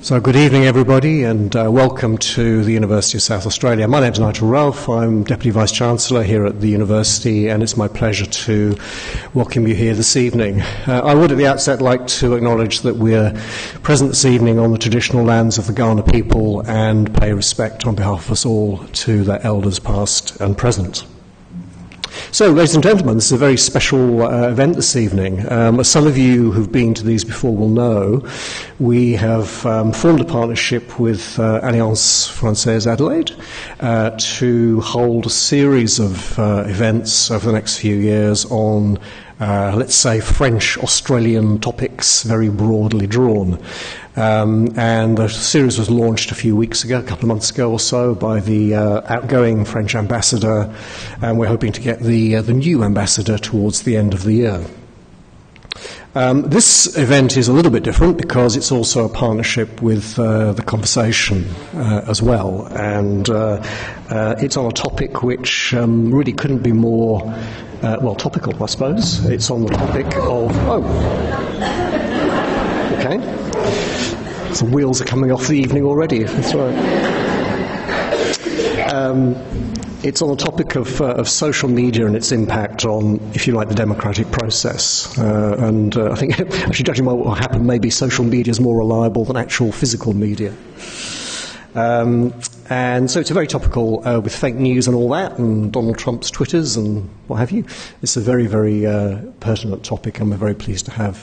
So good evening everybody, and welcome to the University of South Australia. My name's Nigel Ralph. I'm Deputy Vice-Chancellor here at the University, and it's my pleasure to welcome you here this evening. I would at the outset like to acknowledge that we're present this evening on the traditional lands of the Kaurna people and pay respect on behalf of us all to their elders past and present. So, ladies and gentlemen, this is a very special event this evening. As some of you who've been to these before will know, we have formed a partnership with Alliance Française Adelaide to hold a series of events over the next few years on, let's say, French-Australian topics, very broadly drawn. And the series was launched a few weeks ago, a couple of months ago or so, by the outgoing French ambassador, and we're hoping to get the new ambassador towards the end of the year. This event is a little bit different because it's also a partnership with the Conversation as well, and it's on a topic which really couldn't be more, topical, I suppose. It's on the topic of... Okay. Some wheels are coming off the evening already, if that's right. It's on the topic of social media and its impact on, if you like, the democratic process. And I think, actually, judging by what happened, maybe social media is more reliable than actual physical media. And so it's a very topical, with fake news and all that, and Donald Trump's Twitters and what have you. It's a very, very pertinent topic, and we're very pleased to have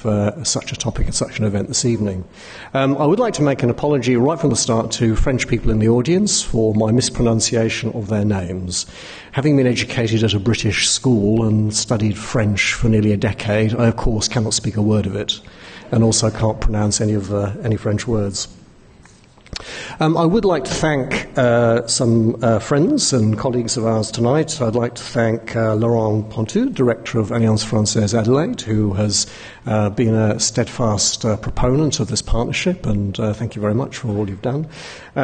such a topic and such an event this evening. I would like to make an apology right from the start to French people in the audience for my mispronunciation of their names. Having been educated at a British school and studied French for nearly a decade, I, of course, cannot speak a word of it, and also can't pronounce any French words. I would like to thank some friends and colleagues of ours tonight. I'd like to thank Laurent Pontou, Director of Alliance Française Adelaide, who has been a steadfast proponent of this partnership, and thank you very much for all you've done.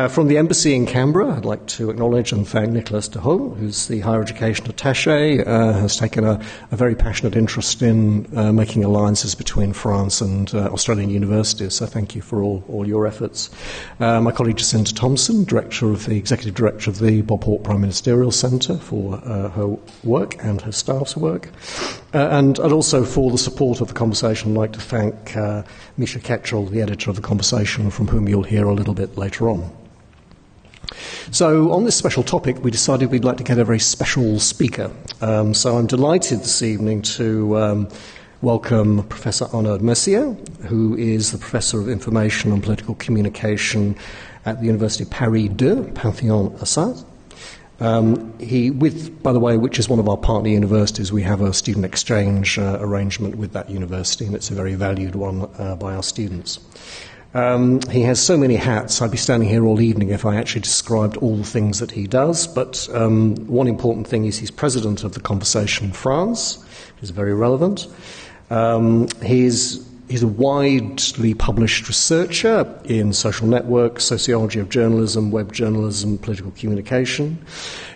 From the Embassy in Canberra, I'd like to acknowledge and thank Nicolas de Hau, who's the Higher Education Attaché, has taken a very passionate interest in making alliances between France and Australian universities, so thank you for all your efforts. My colleague Jacinta Thompson, Executive Director of the Bob Hawke Prime Ministerial Centre, for her work and her staff's work. And also for the support of the Conversation, I'd like to thank Misha Ketchell, the editor of the Conversation, from whom you'll hear a little bit later on. So on this special topic, we decided we'd like to get a very special speaker. So I'm delighted this evening to welcome Professor Arnaud Messier, who is the Professor of Information and Political Communication at the University of Paris 2, Panthéon-Assas. By the way, which is one of our partner universities, we have a student exchange arrangement with that university, and it's a very valued one by our students. He has so many hats, I'd be standing here all evening if I actually described all the things that he does, but one important thing is he's president of the Conversation France, which is very relevant. He's a widely published researcher in social networks, sociology of journalism, web journalism, political communication.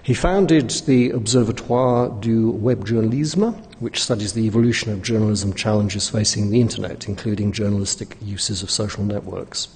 He founded the Observatoire du Web Journalisme, which studies the evolution of journalism challenges facing the internet, including journalistic uses of social networks.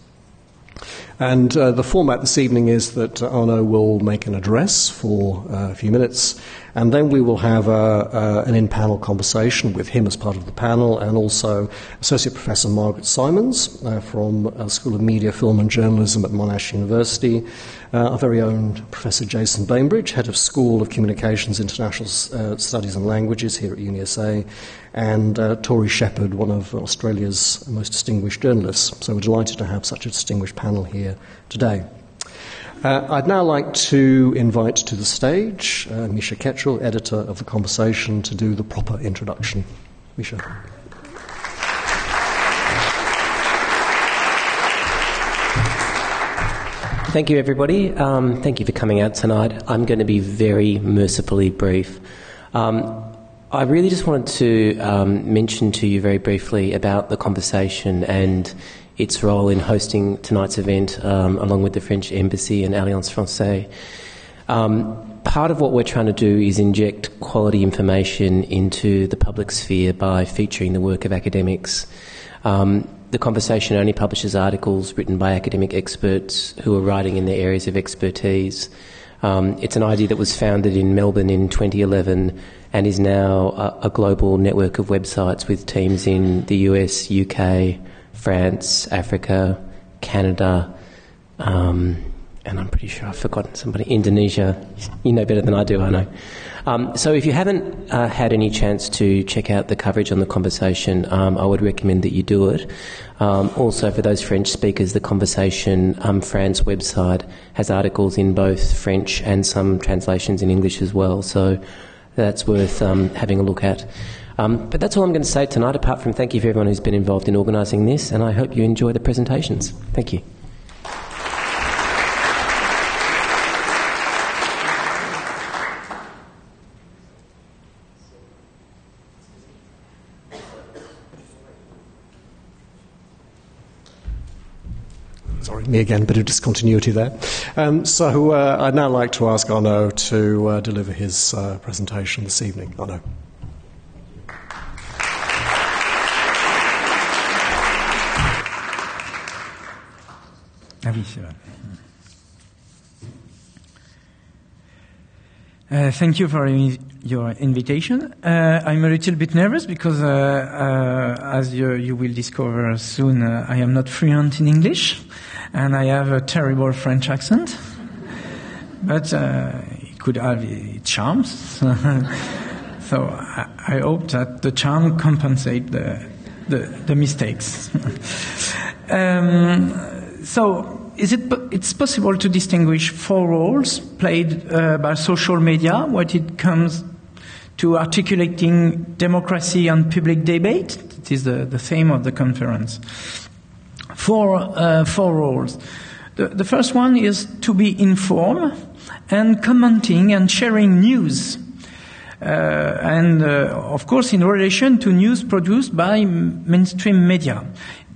And the format this evening is that Arnaud will make an address for a few minutes, and then we will have an in-panel conversation with him as part of the panel, and also Associate Professor Margaret Simons from School of Media, Film and Journalism at Monash University, our very own Professor Jason Bainbridge, Head of School of Communications, International Studies and Languages here at UniSA, and Tori Shepherd, one of Australia's most distinguished journalists. So we're delighted to have such a distinguished panel here today. I'd now like to invite to the stage Misha Ketchell, editor of The Conversation, to do the proper introduction. Misha. Thank you, everybody. Thank you for coming out tonight. I'm going to be very mercifully brief. I really just wanted to mention to you very briefly about The Conversation and its role in hosting tonight's event, along with the French Embassy and Alliance Française. Part of what we're trying to do is inject quality information into the public sphere by featuring the work of academics. The the Conversation only publishes articles written by academic experts who are writing in their areas of expertise. It's an idea that was founded in Melbourne in 2011 and is now a global network of websites with teams in the US, UK, France, Africa, Canada, and I'm pretty sure I've forgotten somebody, Indonesia. You know better than I do, I know. So if you haven't had any chance to check out the coverage on the Conversation, I would recommend that you do it. Also, for those French speakers, the Conversation France website has articles in both French and some translations in English as well, so that's worth having a look at. But that's all I'm going to say tonight, apart from thank you for everyone who's been involved in organising this, and I hope you enjoy the presentations. Thank you. Sorry, me again, bit of discontinuity there. So I'd now like to ask Arnaud to deliver his presentation this evening. Arnaud. Thank you for your invitation. I'm a little bit nervous because, as you will discover soon, I am not fluent in English, and I have a terrible French accent. But it could have its charms. So I hope that the charm compensate the mistakes. So it's possible to distinguish four roles played by social media when it comes to articulating democracy and public debate. It is the theme of the conference. Four roles. The first one is to be informed and commenting and sharing news. Of course, in relation to news produced by mainstream media.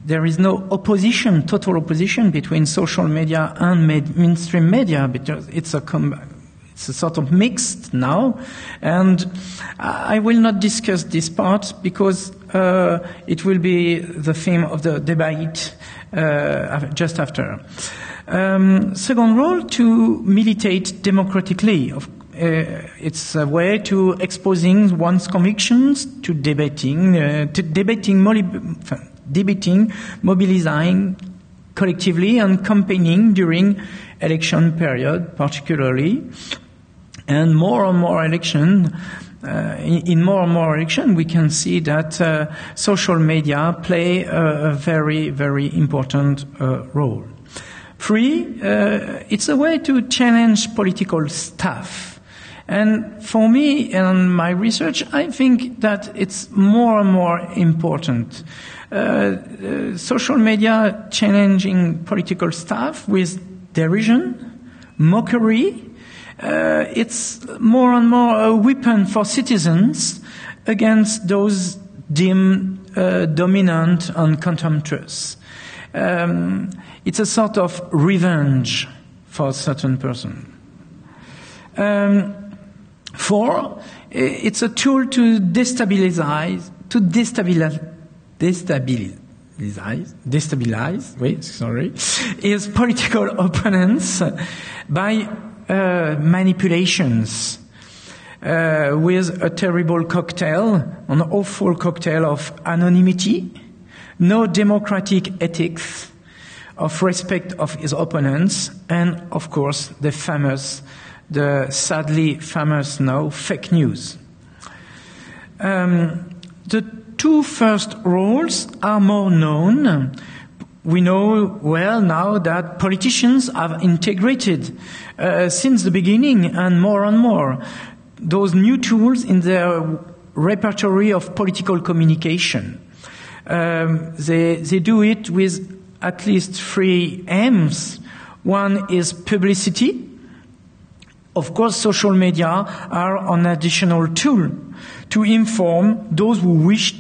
There is no total opposition between social media and mainstream media, because it's a sort of mixed now. And I will not discuss this part because it will be the theme of the debate just after. Second role, to militate democratically. It's a way to exposing one's convictions, to debating, mobilizing collectively and campaigning during election period, particularly. And more and more election, in more and more election, we can see that social media play a very, very important role. Three, it's a way to challenge political staff. And for me, and my research, I think that it's more and more important. Social media challenging political staff with derision, mockery. It's more and more a weapon for citizens against those deemed dominant and contemptuous. It's a sort of revenge for a certain person. Four, it's a tool to destabilize, his political opponents by manipulations with a terrible cocktail, an awful cocktail of anonymity, no democratic ethics, of respect of his opponents, and of course the sadly famous now fake news. The two first roles are more known. We know well now that politicians have integrated since the beginning and more those new tools in their repertory of political communication. They do it with at least three aims. One is publicity. Of course, social media are an additional tool to inform those who wish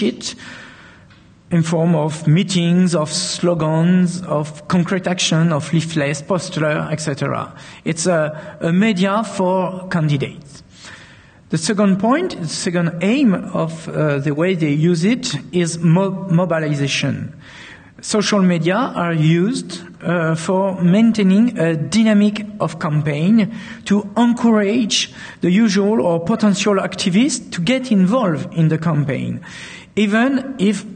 it, in form of meetings, of slogans, of concrete action, of leaflets, posters, etc. It's a media for candidates. The second point, the second aim of the way they use it is mobilization. Social media are used for maintaining a dynamic of campaign to encourage the usual or potential activists to get involved in the campaign, even if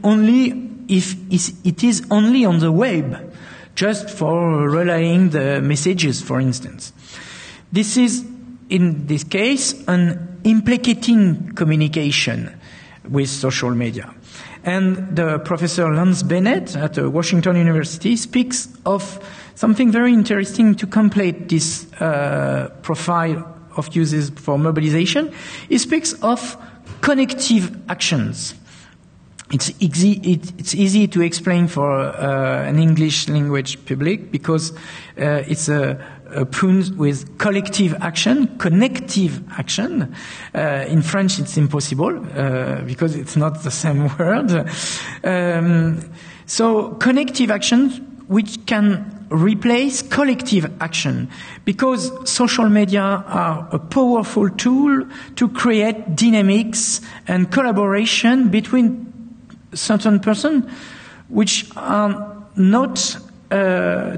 it is only on the web, just for relaying the messages, for instance. This is, in this case, an implicating communication with social media. And the Professor Lance Bennett at Washington University speaks of something very interesting to complete this profile of uses for mobilization. He speaks of connective actions. It's easy to explain for an English language public because it's a pun with collective action, connective action. In French, it's impossible because it's not the same word. So connective action, which can replace collective action, because social media are a powerful tool to create dynamics and collaboration between certain persons which are not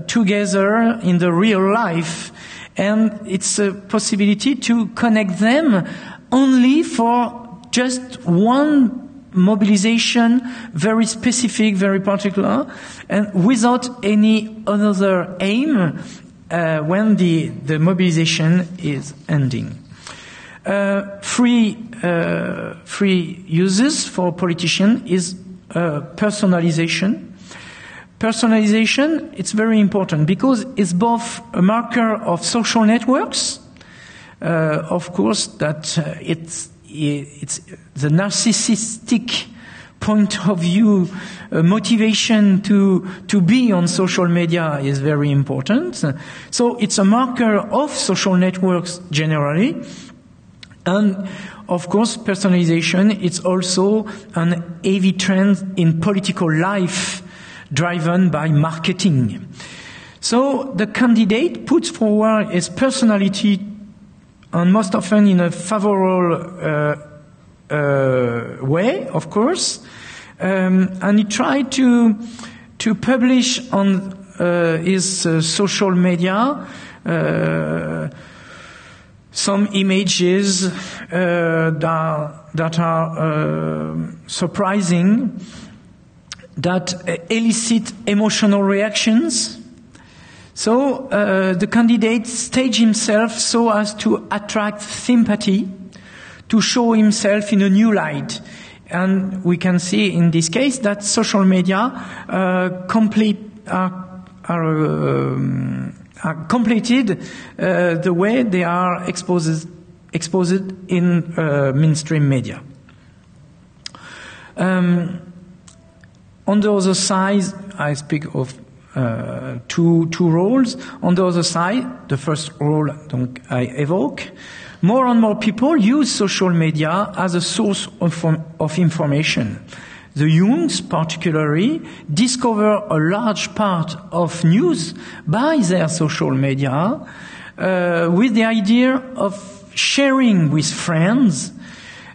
together in the real life, and it's a possibility to connect them only for just one mobilization, very specific, very particular, and without any other aim when the mobilization is ending. Free uses for politicians is personalization. Personalization, it's very important because it's both a marker of social networks, of course, that it's the narcissistic point of view, motivation to be on social media is very important. So it's a marker of social networks generally. And of course, personalization, it's also an heavy trend in political life driven by marketing. So the candidate puts forward his personality, and most often in a favorable way, of course, and he tried to publish on his social media some images that are surprising, that elicit emotional reactions. So the candidate staged himself so as to attract sympathy, to show himself in a new light. And we can see in this case that social media are completed the way they are exposed in mainstream media. On the other side, I speak of two roles. On the other side, the first role I evoke, more and more people use social media as a source of information. The youngs, particularly, discover a large part of news by their social media with the idea of sharing with friends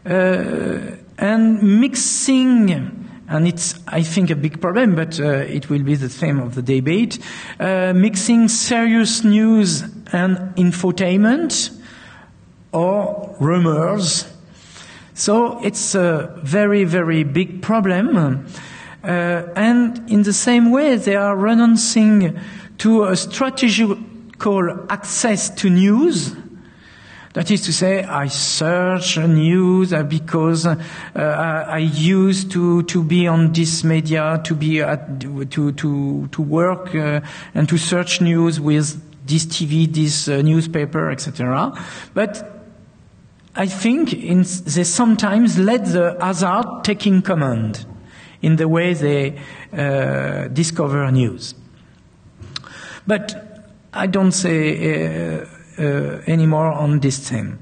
and mixing. And it's, I think, a big problem, but it will be the theme of the debate, mixing serious news and infotainment or rumors. So it's a very, very big problem. And in the same way, they are renouncing to a strategical access to news. That is to say, I search news because I used to be on this media, to be to work and to search news with this TV, this newspaper, etc. But I think they sometimes let the hazard taking command in the way they discover news. But I don't say anymore on this theme.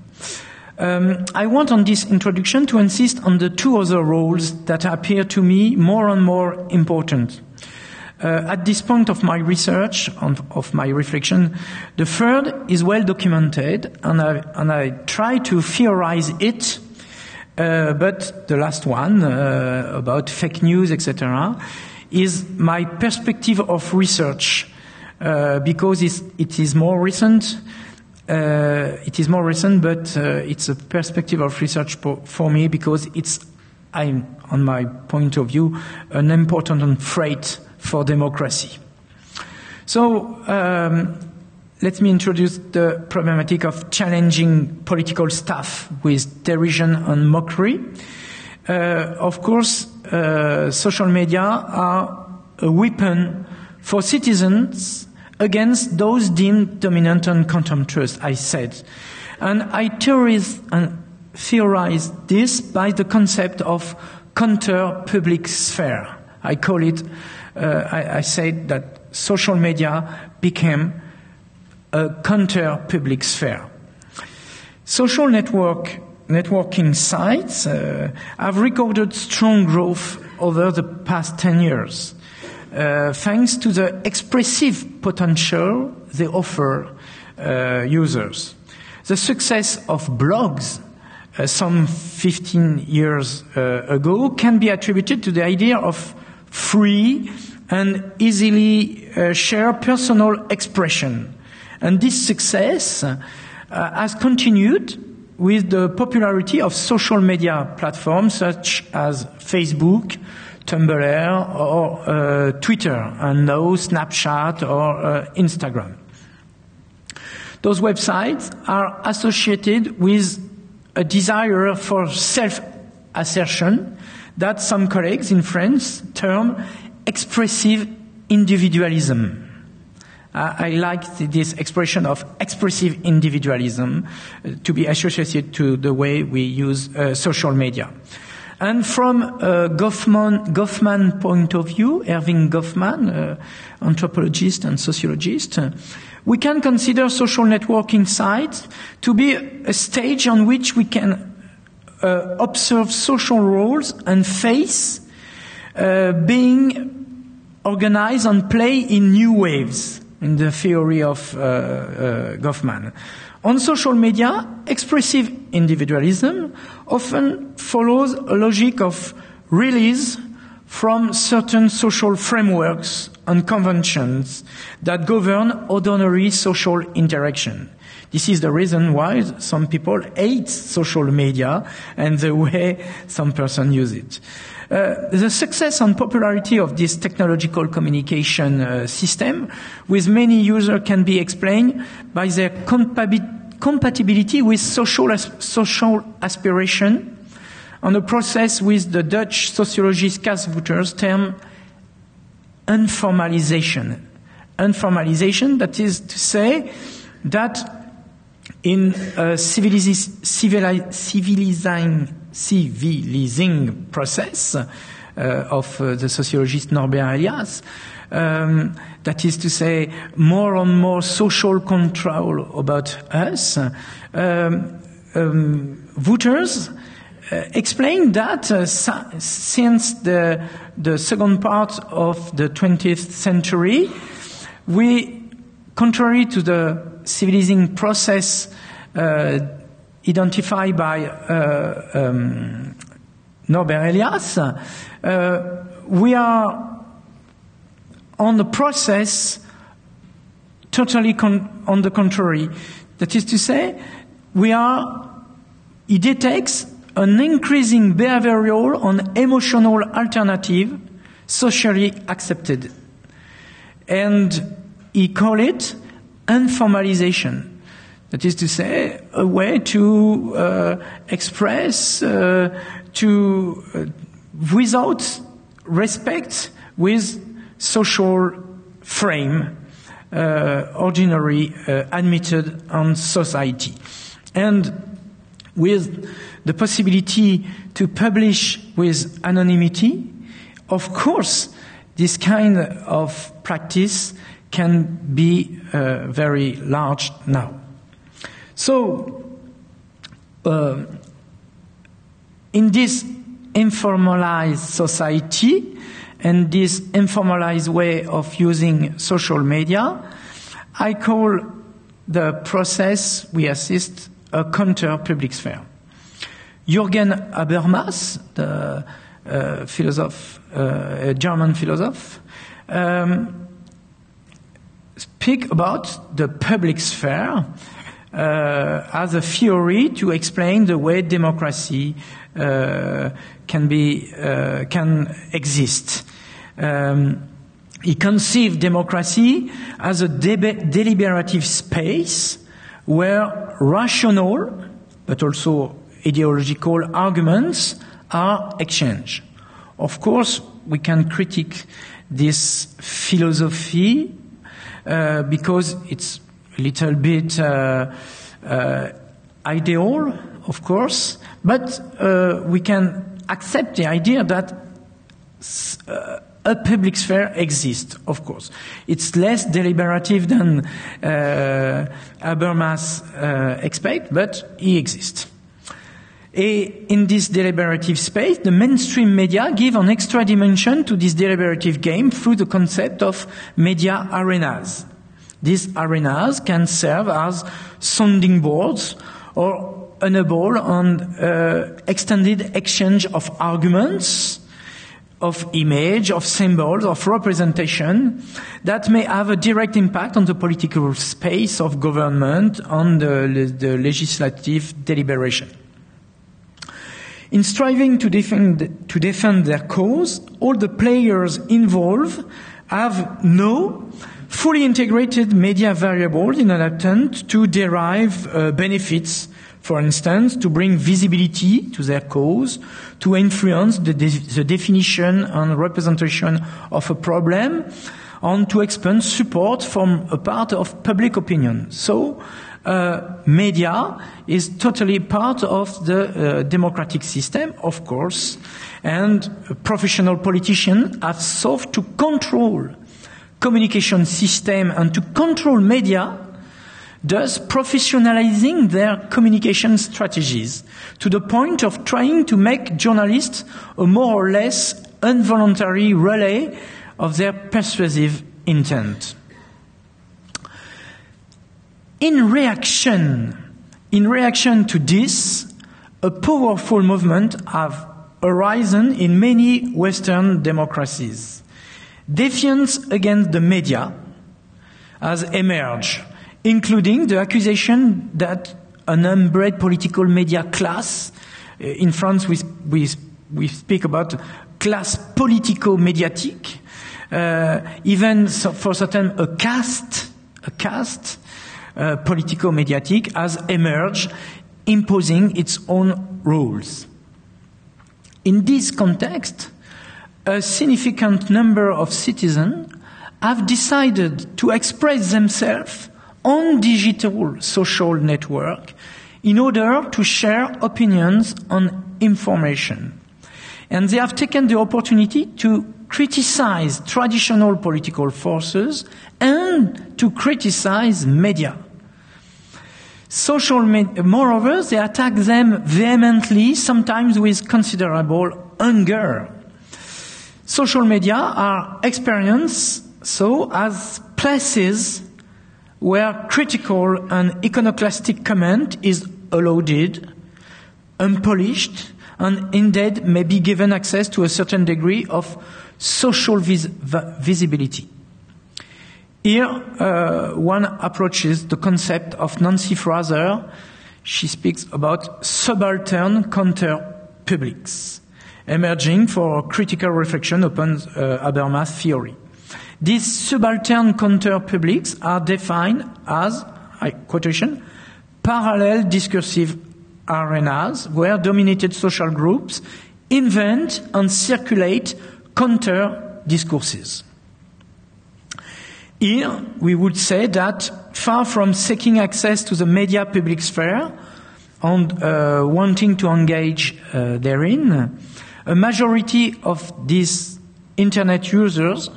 I want on this introduction to insist on the two other roles that appear to me more and more important. at this point of my research, of my reflection. The third is well documented, and I try to theorize it. But the last one, about fake news, etc., is my perspective of research, because it is more recent. But it's a perspective of research for me because I'm, on my point of view, an important trait for democracy. So, let me introduce the problematic of challenging political staff with derision and mockery. Of course, social media are a weapon for citizens against those deemed dominant and contemptuous, I said. And I theorize this by the concept of counter-public sphere. I call it, I said that social media became a counter-public sphere. Social networking sites have recorded strong growth over the past 10 years, thanks to the expressive potential they offer users. The success of blogs some 15 years ago can be attributed to the idea of free and easily shared personal expression. And this success has continued with the popularity of social media platforms such as Facebook, Tumblr, or Twitter, and now Snapchat or Instagram. Those websites are associated with a desire for self-assertion that some colleagues in France term expressive individualism. I like this expression of expressive individualism to be associated to the way we use social media. And from a Goffman point of view, Erving Goffman, anthropologist and sociologist, we can consider social networking sites to be a stage on which we can observe social roles and face being organized and play in new waves, in the theory of Goffman. On social media, expressive individualism often follows a logic of release from certain social frameworks and conventions that govern ordinary social interaction. This is the reason why some people hate social media and the way some person use it. The success and popularity of this technological communication system with many users can be explained by their compatibility with social aspiration and a process with the Dutch sociologist Cas Wouters term informalization. Informalization, that is to say that in a civilizing process of the sociologist Norbert Elias, that is to say, more and more social control about us, Wouters explained that since the second part of the 20th century, we, contrary to the civilizing process identified by Norbert Elias, we are on the process totally on the contrary. That is to say, he detects an increasing behavioral and emotional alternative socially accepted. And he called it informalization. That is to say, a way to express without respect with social frame, ordinary admitted on society. And with the possibility to publish with anonymity, of course, this kind of practice can be very large now. So, in this informalized society, and this informalized way of using social media, I call the process we assist a counter-public sphere. Jürgen Habermas, the German philosopher, speak about the public sphere as a theory to explain the way democracy can exist. He conceived democracy as a deliberative space where rational, but also ideological arguments are exchanged. Of course, we can critique this philosophy because it's a little bit ideal, of course, but we can accept the idea that a public sphere exists, of course. It's less deliberative than Habermas expects, but he exists. In this deliberative space, the mainstream media give an extra dimension to this deliberative game through the concept of media arenas. These arenas can serve as sounding boards or enable an extended exchange of arguments, of image, of symbols, of representation that may have a direct impact on the political space of government, on the legislative deliberation. In striving to defend their cause, all the players involved have no fully integrated media variables in an attempt to derive benefits, for instance, to bring visibility to their cause, to influence the definition and representation of a problem, and to expand support from a part of public opinion. So, media is totally part of the democratic system, of course, and professional politicians have sought to control communication system and to control media, thus professionalizing their communication strategies to the point of trying to make journalists a more or less involuntary relay of their persuasive intent. In reaction to this, a powerful movement have arisen in many Western democracies. Defiance against the media has emerged, including the accusation that an inbred political media class, in France we speak about class politico-mediatique, even for certain a caste politico-mediatique has emerged, imposing its own rules. In this context, a significant number of citizens have decided to express themselves on digital social network in order to share opinions on information. And they have taken the opportunity to criticize traditional political forces and to criticize media. Moreover, they attack them vehemently, sometimes with considerable anger. Social media are experienced so as places where critical and iconoclastic comment is allowed, unpolished, and indeed may be given access to a certain degree of social visibility. Here, one approaches the concept of Nancy Fraser. She speaks about subaltern counter-publics, emerging for critical reflection upon Habermas' theory. These subaltern counter-publics are defined as, quotation, parallel discursive arenas where dominated social groups invent and circulate counter-discourses. Here, we would say that far from seeking access to the media public sphere and wanting to engage therein, a majority of these internet users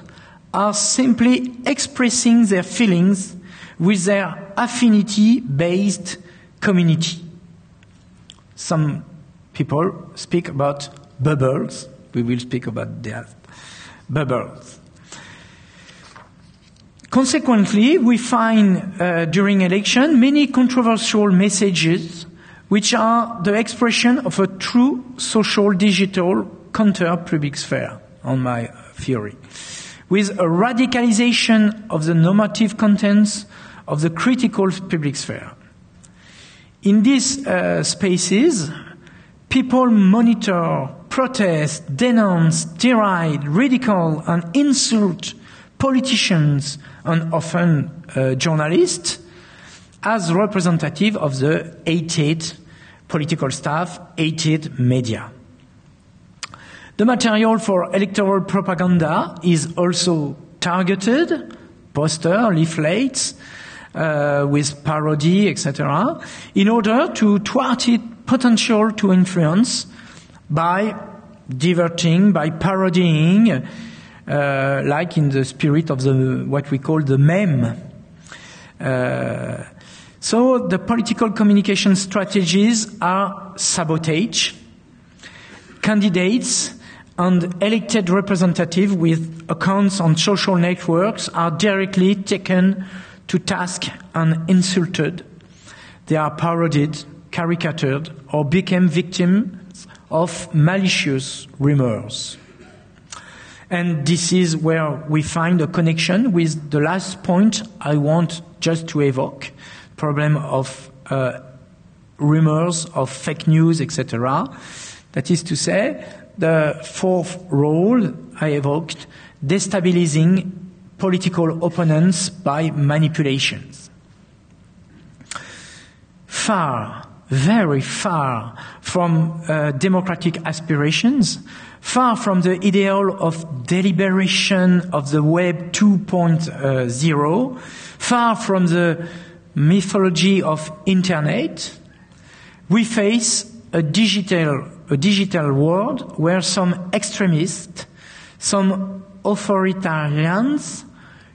are simply expressing their feelings with their affinity-based community. Some people speak about bubbles. We will speak about that bubbles. Consequently, we find during election many controversial messages which are the expression of a true social digital counter-public sphere, on my theory, with a radicalization of the normative contents of the critical public sphere. In these spaces, people monitor, protest, denounce, deride, ridicule, and insult politicians and often journalists as representative of the hated political staff, hated media. The material for electoral propaganda is also targeted, poster, leaflets, with parody, etc., in order to thwart its potential to influence by diverting, by parodying, like in the spirit of what we call the meme. So the political communication strategies are sabotage, candidates and elected representatives with accounts on social networks are directly taken to task and insulted. They are parodied, caricatured, or become victims of malicious rumors. And this is where we find a connection with the last point I want just to evoke, problem of rumors, of fake news, etc. That is to say, the fourth role I evoked, destabilizing political opponents by manipulations. Far, very far from democratic aspirations, far from the ideal of deliberation of the Web 2.0, far from the mythology of Internet, we face a digital world where some extremists, some authoritarians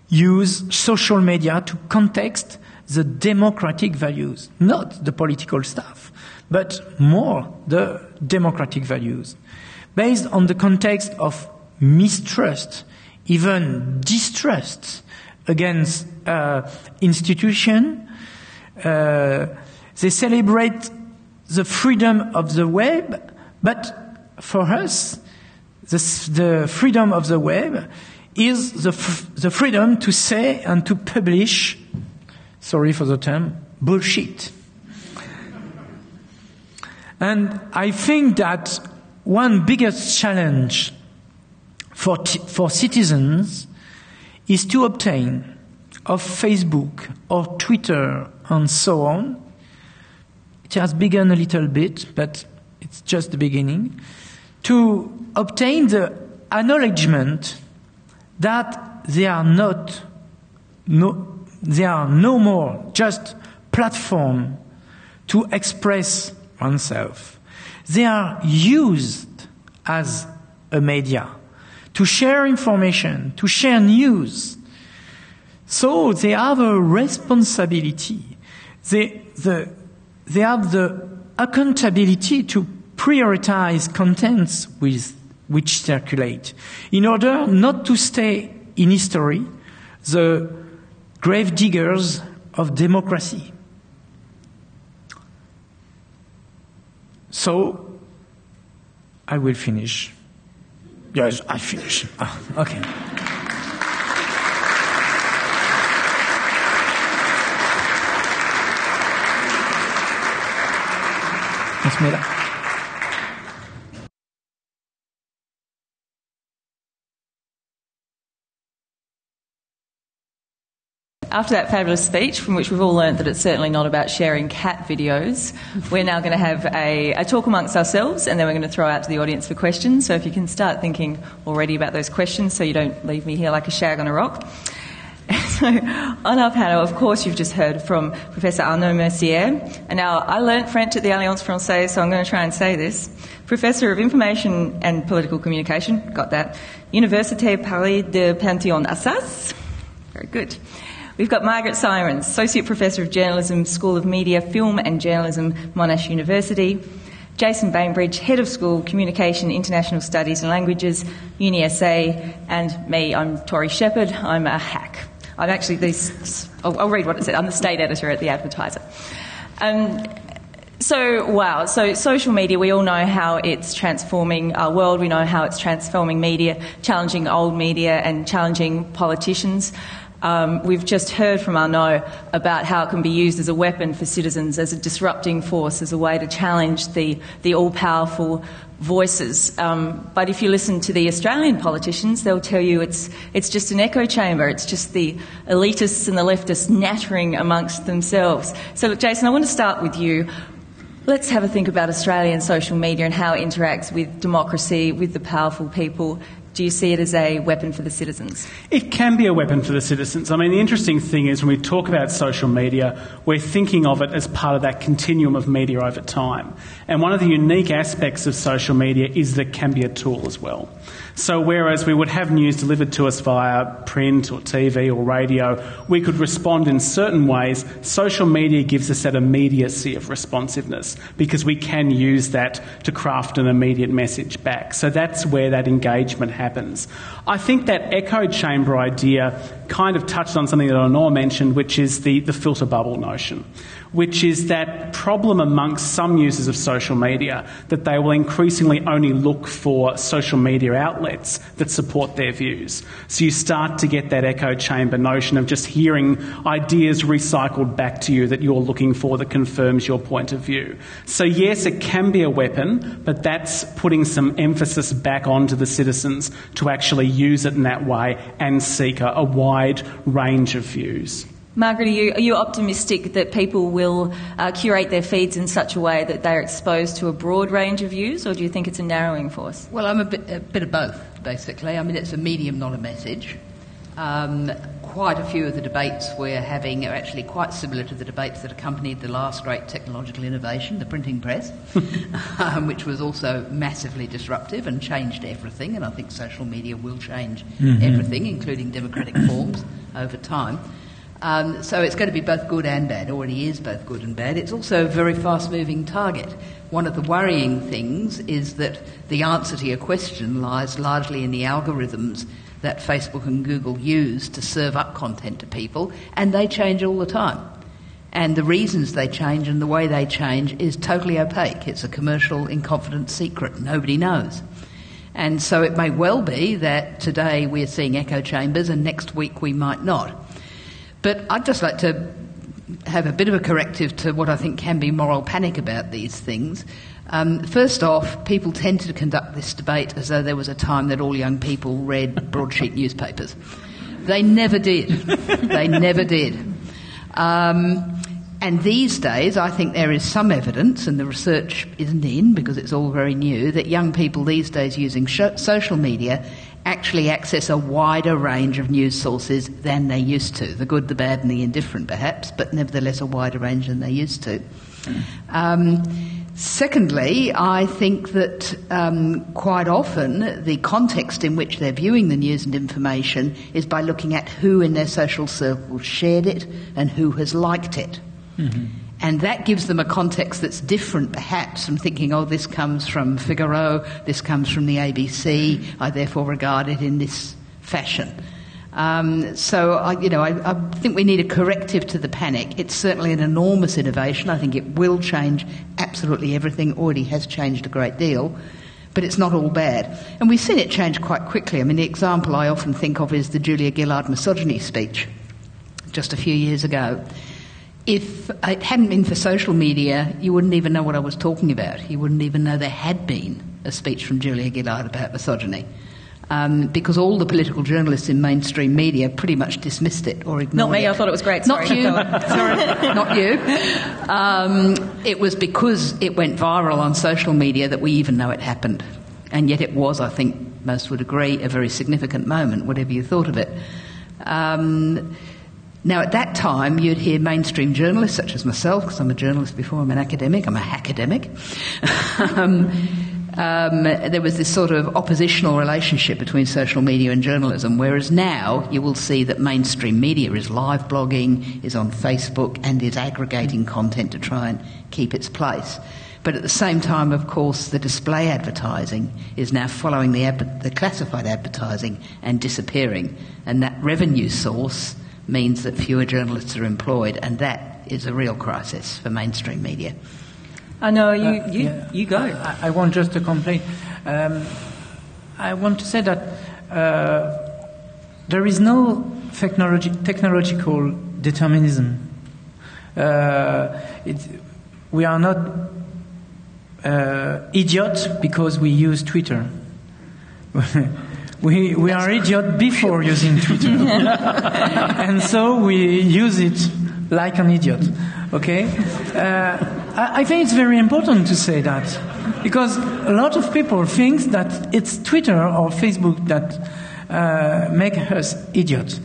use social media to context the democratic values, not the political stuff, but more the democratic values, based on the context of mistrust, even distrust against institutions. They celebrate the freedom of the web, but for us, the freedom of the web is the freedom to say and to publish, sorry for the term, bullshit. And I think that one biggest challenge for citizens is to obtain of Facebook or Twitter and so on. It has begun a little bit, but it's just the beginning, to obtain the acknowledgement that they are no more just platform to express oneself. They are used as a media to share information, to share news. So they have a responsibility. They have the accountability to prioritize contents which circulate, in order not to stay in history the grave diggers of democracy. So, I will finish. Yes, I finish. Okay. Bismillah. After that fabulous speech, from which we've all learned that it's certainly not about sharing cat videos, we're now going to have a talk amongst ourselves, and then we're going to throw out to the audience for questions. So if you can start thinking already about those questions so you don't leave me here like a shag on a rock. So on our panel, of course, you've just heard from Professor Arnaud Mercier. And now, I learnt French at the Alliance Française, so I'm going to try and say this. Professor of Information and Political Communication, got that. Université Paris de Panthéon-Assas. Very good. We've got Margaret Sirens, Associate Professor of Journalism, School of Media, Film and Journalism, Monash University. Jason Bainbridge, Head of School, Communication, International Studies and Languages, UniSA, and me, I'm Tori Shepherd. I'm a hack. I'm actually I'll read what it said. I'm the state editor at The Advertiser. So social media, we all know how it's transforming our world. We know how it's transforming media, challenging old media and challenging politicians. We've just heard from Arnaud about how it can be used as a weapon for citizens, as a disrupting force, as a way to challenge the all-powerful voices. But if you listen to the Australian politicians, they'll tell you it's just an echo chamber. It's just the elitists and the leftists nattering amongst themselves. So, look, Jason, I want to start with you. Let's have a think about Australian social media and how it interacts with democracy, with the powerful people. Do you see it as a weapon for the citizens? It can be a weapon for the citizens. I mean, the interesting thing is when we talk about social media, we're thinking of it as part of that continuum of media over time. And one of the unique aspects of social media is that it can be a tool as well. So whereas we would have news delivered to us via print or TV or radio, we could respond in certain ways. Social media gives us that immediacy of responsiveness because we can use that to craft an immediate message back. So that's where that engagement happens. I think that echo chamber idea kind of touched on something that Honor mentioned, which is the filter bubble notion, which is that problem amongst some users of social media that they will increasingly only look for social media outlets that support their views. So you start to get that echo chamber notion of just hearing ideas recycled back to you that you're looking for that confirms your point of view. So yes, it can be a weapon, but that's putting some emphasis back onto the citizens to actually use it in that way and seek a wide range of views. Margaret, are you optimistic that people will curate their feeds in such a way that they're exposed to a broad range of views, or do you think it's a narrowing force? Well, I'm a bit of both, basically. I mean, it's a medium, not a message. Quite a few of the debates we're having are actually quite similar to the debates that accompanied the last great technological innovation, the printing press, which was also massively disruptive and changed everything, and I think social media will change everything, including democratic forms, over time. So it's going to be both good and bad. It already is both good and bad. It's also a very fast-moving target. One of the worrying things is that the answer to your question lies largely in the algorithms that Facebook and Google use to serve up content to people, and they change all the time. And the reasons they change and the way they change is totally opaque. It's a commercial, in confidence secret. Nobody knows. And so it may well be that today we're seeing echo chambers and next week we might not. But I'd just like to have a bit of a corrective to what I think can be moral panic about these things. First off, people tend to conduct this debate as though there was a time that all young people read broadsheet newspapers. They never did. They never did. And these days, I think there is some evidence, and the research isn't in because it's all very new, that young people these days using social media actually access a wider range of news sources than they used to. The good, the bad and the indifferent perhaps, but nevertheless a wider range than they used to. Secondly, I think that quite often the context in which they're viewing the news and information is by looking at who in their social circle shared it and who has liked it. Mm-hmm. And that gives them a context that's different perhaps from thinking, oh, this comes from Figaro, this comes from the ABC, I therefore regard it in this fashion. So I think we need a corrective to the panic. It's certainly an enormous innovation. I think it will change absolutely everything, already has changed a great deal, but it's not all bad. And we've seen it change quite quickly. I mean, the example I often think of is the Julia Gillard misogyny speech just a few years ago. If it hadn't been for social media, you wouldn't even know what I was talking about. You wouldn't even know there had been a speech from Julia Gillard about misogyny. Because all the political journalists in mainstream media pretty much dismissed it or ignored it. Not me, I thought it was great. Sorry. Not you. Sorry, not you. It was because it went viral on social media that we even know it happened. And yet it was, I think most would agree, a very significant moment, whatever you thought of it. Now, at that time, you'd hear mainstream journalists, such as myself, because I'm a journalist before I'm an academic, I'm a hackademic. There was this sort of oppositional relationship between social media and journalism, whereas now you will see that mainstream media is live blogging, is on Facebook, and is aggregating content to try and keep its place. But at the same time, of course, the display advertising is now following the classified advertising and disappearing. And that revenue source means that fewer journalists are employed, and that is a real crisis for mainstream media. I know, you go. I want just to complain. I want to say that there is no technological determinism. We are not idiots because we use Twitter. We are idiots before using Twitter. And so we use it like an idiot. Okay? I think it's very important to say that, because a lot of people think that it's Twitter or Facebook that make us idiots.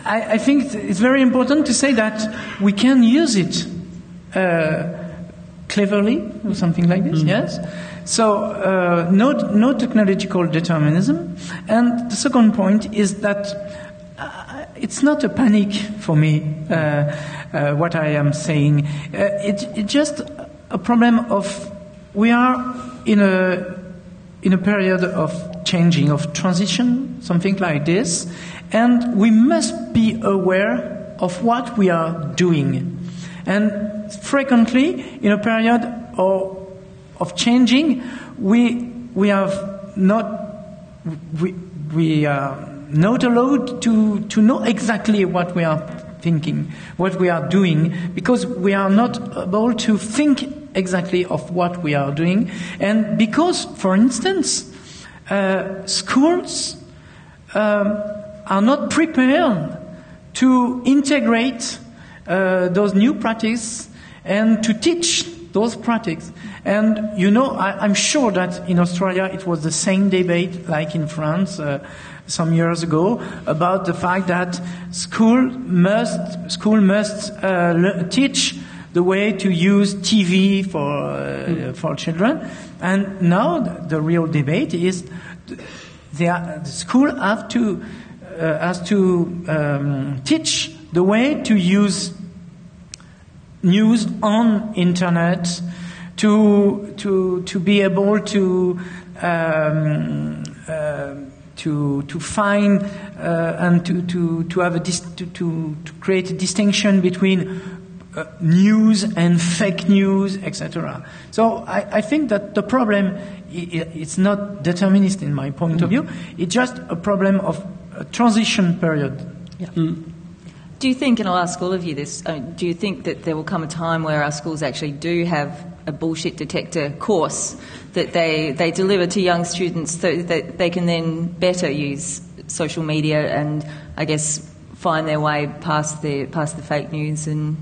I think it's very important to say that we can use it cleverly or something like this. Yes. So no technological determinism. And the second point is that it's not a panic for me, what I am saying. It's just a problem of we are in a period of changing, of transition, something like this, and we must be aware of what we are doing. And frequently, in a period of changing, we are not allowed to know exactly what we are thinking, what we are doing, because we are not able to think exactly of what we are doing. And because, for instance, schools are not prepared to integrate those new practices and to teach those practices. And, I'm sure that in Australia it was the same debate like in France some years ago about the fact that school must teach the way to use TV for children. And now the real debate is the school has to teach the way to use news on internet, to be able to find and to have to create a distinction between news and fake news, etc. So I think that the problem it's not determinist in my point of view. It's just a problem of a transition period. Yeah. Do you think, and I'll ask all of you this, do you think that there will come a time where our schools actually do have a bullshit detector course that they deliver to young students so that they can then better use social media and, I guess, find their way past the fake news and...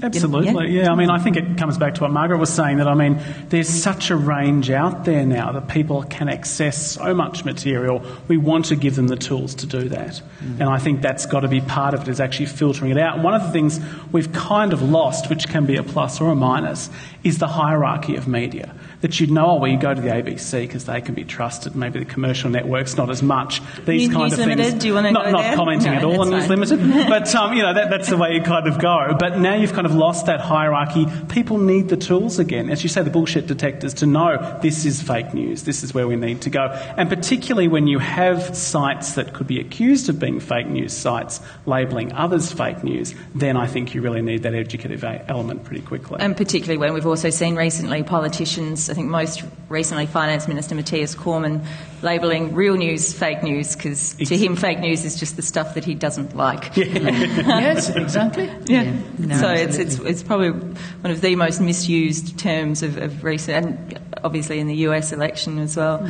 Absolutely, yeah. I mean, I think it comes back to what Margaret was saying, that, I mean, there's such a range out there now that people can access so much material. We want to give them the tools to do that. And I think that's got to be part of it, is actually filtering it out. And one of the things we've kind of lost, which can be a plus or a minus, is the hierarchy of media. That you know, you go to the ABC because they can be trusted. Maybe the commercial networks not as much. These kind News of Limited, things. Do you want to go there? Not commenting at all on News Limited, but that's the way you kind of go. But now you've kind of lost that hierarchy. People need the tools again, as you say, the bullshit detectors, to know this is fake news. This is where we need to go. And particularly when you have sites that could be accused of being fake news sites labelling others fake news, then I think you really need that educative element pretty quickly. And particularly when we've also seen recently politicians, I think most recently Finance Minister Matthias Cormann, labelling real news fake news, because to him fake news is just the stuff that he doesn't like. Yeah. Yes, exactly. Yeah. No, so it's probably one of the most misused terms of recent, and obviously in the US election as well.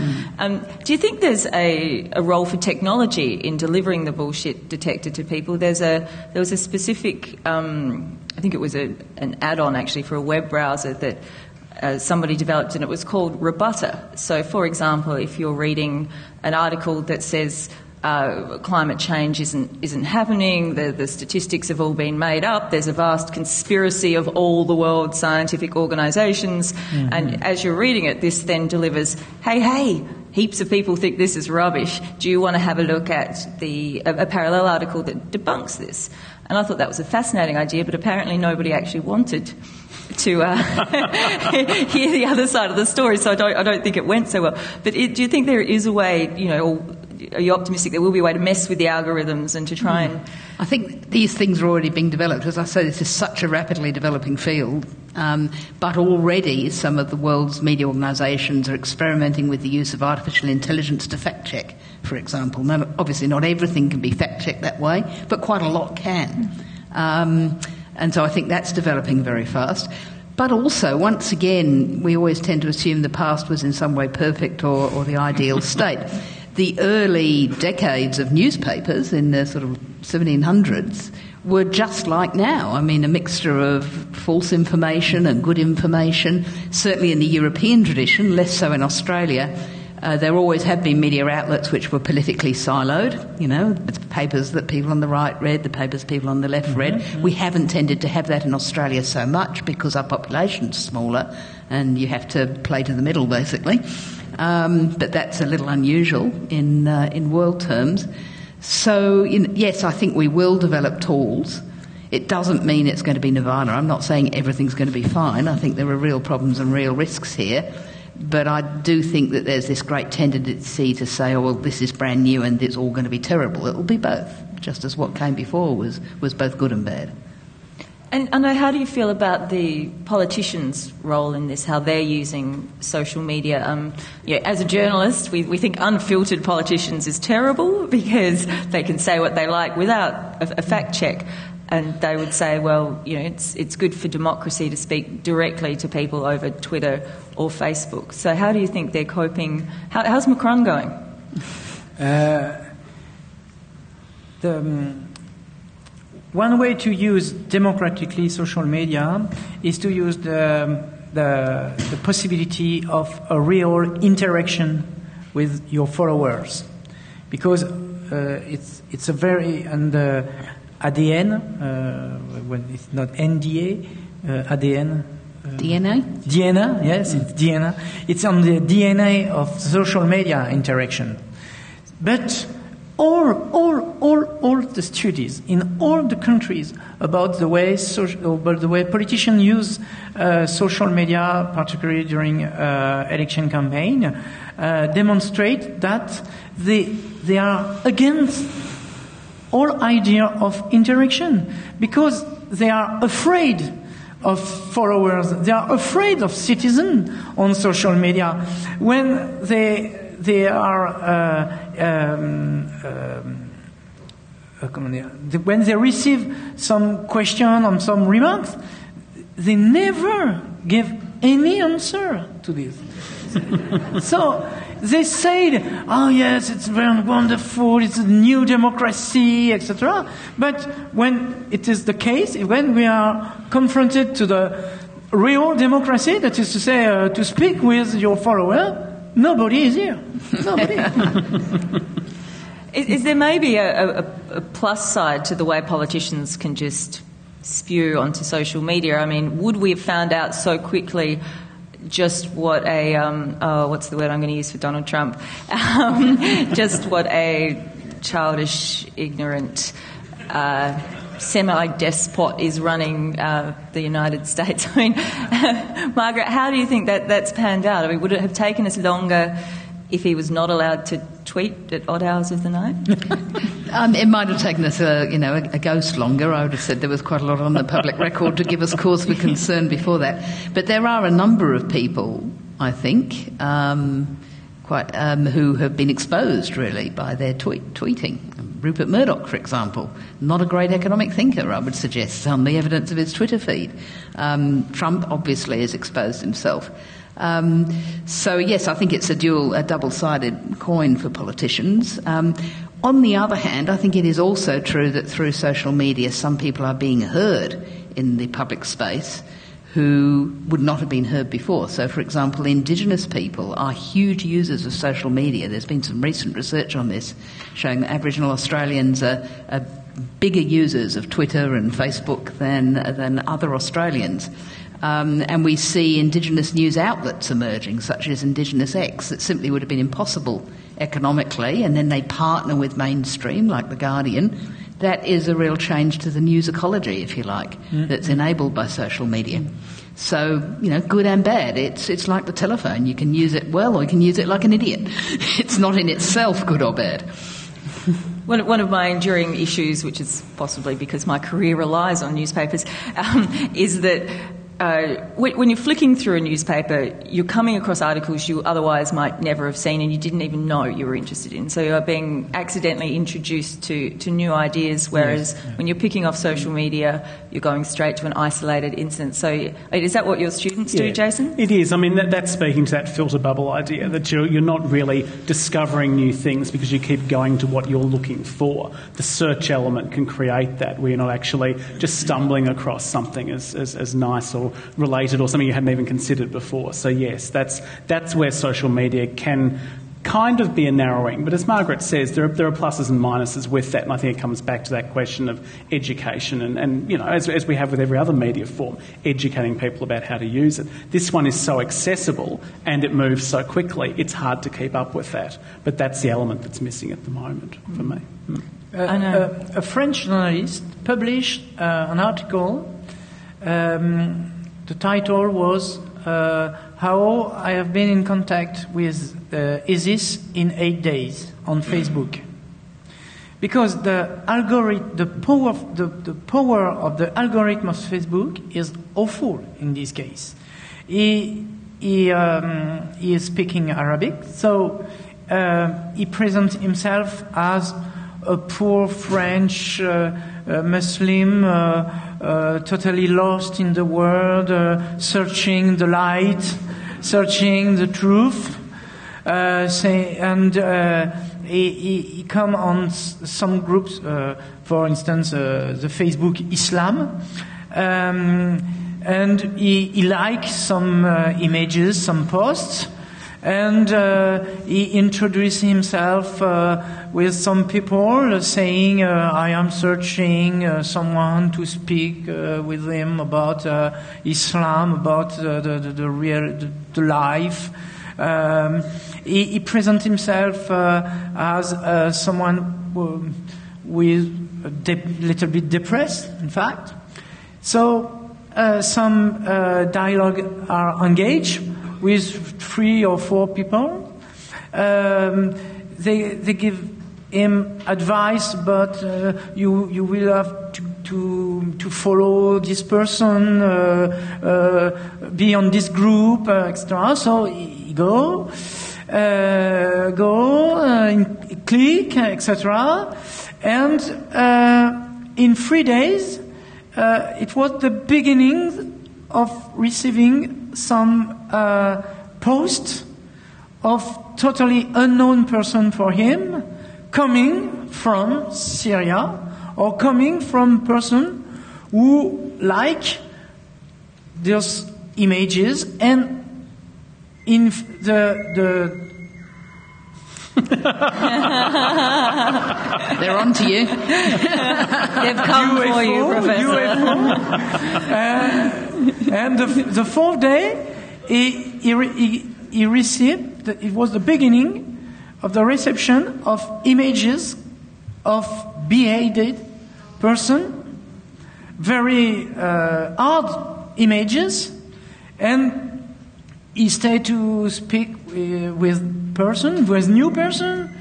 Do you think there's a role for technology in delivering the bullshit detector to people? There was a specific, I think it was an add-on actually for a web browser that somebody developed, and it was called Rebutter. So, for example, if you're reading an article that says climate change isn't happening, the statistics have all been made up, there's a vast conspiracy of all the world's scientific organisations, and as you're reading it, this then delivers, hey, heaps of people think this is rubbish. Do you want to have a look at a parallel article that debunks this? And I thought that was a fascinating idea, but apparently nobody actually wanted to hear the other side of the story, so I don't think it went so well. But do you think there is a way, or are you optimistic there will be a way to mess with the algorithms and to try and... I think these things are already being developed. As I say, this is such a rapidly developing field, but already some of the world's media organisations are experimenting with the use of artificial intelligence to fact-check, for example. Now, obviously not everything can be fact-checked that way, but quite a lot can. And so I think that's developing very fast. But also, once again, we always tend to assume the past was in some way perfect or the ideal state. The early decades of newspapers in the sort of 1700s were just like now. I mean, a mixture of false information and good information. Certainly in the European tradition, less so in Australia. There always have been media outlets which were politically siloed, the papers that people on the right read, the papers people on the left read. We haven't tended to have that in Australia so much because our population's smaller and you have to play to the middle, basically. But that's a little unusual in world terms. So, yes, I think we will develop tools. It doesn't mean it's going to be nirvana. I'm not saying everything's going to be fine. I think there are real problems and real risks here. But I do think that there's this great tendency to say, oh, well, this is brand new and it's all going to be terrible. It will be both, just as what came before was both good and bad. And how do you feel about the politicians' role in this, how they're using social media? As a journalist, we think unfiltered politicians is terrible because they can say what they like without a fact check. And they would say, well, it's good for democracy to speak directly to people over Twitter or Facebook. So how do you think they're coping? How's Macron going? One way to use democratically social media is to use the possibility of a real interaction with your followers, because it's a very ADN, when it's not NDA, ADN. DNA? DNA, yes, it's DNA. It's on the DNA of social media interaction. But all the studies in all the countries about the way politicians use social media, particularly during election campaign, demonstrate that they are against all idea of interaction because they are afraid of followers, they are afraid of citizens on social media. When they are when they receive some question or some remarks, they never give any answer to this. So they said, oh yes, it's very wonderful, it's a new democracy, etc. But when it is the case, when we are confronted to the real democracy, that is to say, to speak with your follower, nobody is here. Nobody. Is there maybe a plus side to the way politicians can just spew onto social media? I mean, would we have found out so quickly just what what's the word I'm going to use for Donald Trump? Just what a childish, ignorant, semi-despot is running the United States. I mean, Margaret, how do you think that's panned out? I mean, would it have taken us longer if he was not allowed to tweet at odd hours of the night? It might have taken us a ghost longer. I would have said there was quite a lot on the public record to give us cause for concern before that. But there are a number of people, I think, who have been exposed, really, by their tweeting. Rupert Murdoch, for example, not a great economic thinker, I would suggest, on the evidence of his Twitter feed. Trump, obviously, has exposed himself. So, yes, I think it's a double-sided coin for politicians. On the other hand, I think it is also true that through social media, some people are being heard in the public space who would not have been heard before. So, for example, Indigenous people are huge users of social media. There's been some recent research on this showing that Aboriginal Australians are bigger users of Twitter and Facebook than other Australians. And we see indigenous news outlets emerging, such as Indigenous X, that simply would have been impossible economically, and then they partner with mainstream, like The Guardian. That is a real change to the news ecology, if you like, that's enabled by social media. So, good and bad. It's like the telephone. You can use it well or you can use it like an idiot. It's not in itself good or bad. One of my enduring issues, which is possibly because my career relies on newspapers, is that when you're flicking through a newspaper, you're coming across articles you otherwise might never have seen and you didn't even know you were interested in. So you're being accidentally introduced to new ideas, whereas when you're picking off social media, you're going straight to an isolated instance. So is that what your students do, Jason? It is. I mean, that's speaking to that filter bubble idea, that you're not really discovering new things because you keep going to what you're looking for. The search element can create that, where you're not actually just stumbling across something as nice or related or something you hadn't even considered before. So yes, that's where social media can kind of be a narrowing. But as Margaret says, there are pluses and minuses with that, and I think it comes back to that question of education and as we have with every other media form, educating people about how to use it. This one is so accessible and it moves so quickly, it's hard to keep up with that. But that's the element that's missing at the moment for me. A French journalist published an article. The title was How I Have Been in Contact with ISIS in 8 days on Facebook. Because the power of the algorithm of Facebook is awful in this case. He is speaking Arabic, so he presents himself as a poor French Muslim, totally lost in the world, searching the light, searching the truth, he come on some groups, for instance, the Facebook Islam, and he likes some images, some posts, and he introduced himself with some people saying, I am searching someone to speak with him about Islam, about the life. He presents himself as someone with a little bit depressed, in fact. So some dialogue are engaged with 3 or 4 people. They give him advice, but you will have to follow this person, be on this group, etc. So he go, click, etc. And in 3 days, it was the beginning of receiving some post of totally unknown person for him, coming from Syria or coming from person who like those images, and in the they're on to you. They've come UFO, for you, Professor. And the 4th day, he received, it was the beginning of the reception of images of beheaded person, very hard images, and he started to speak with new person,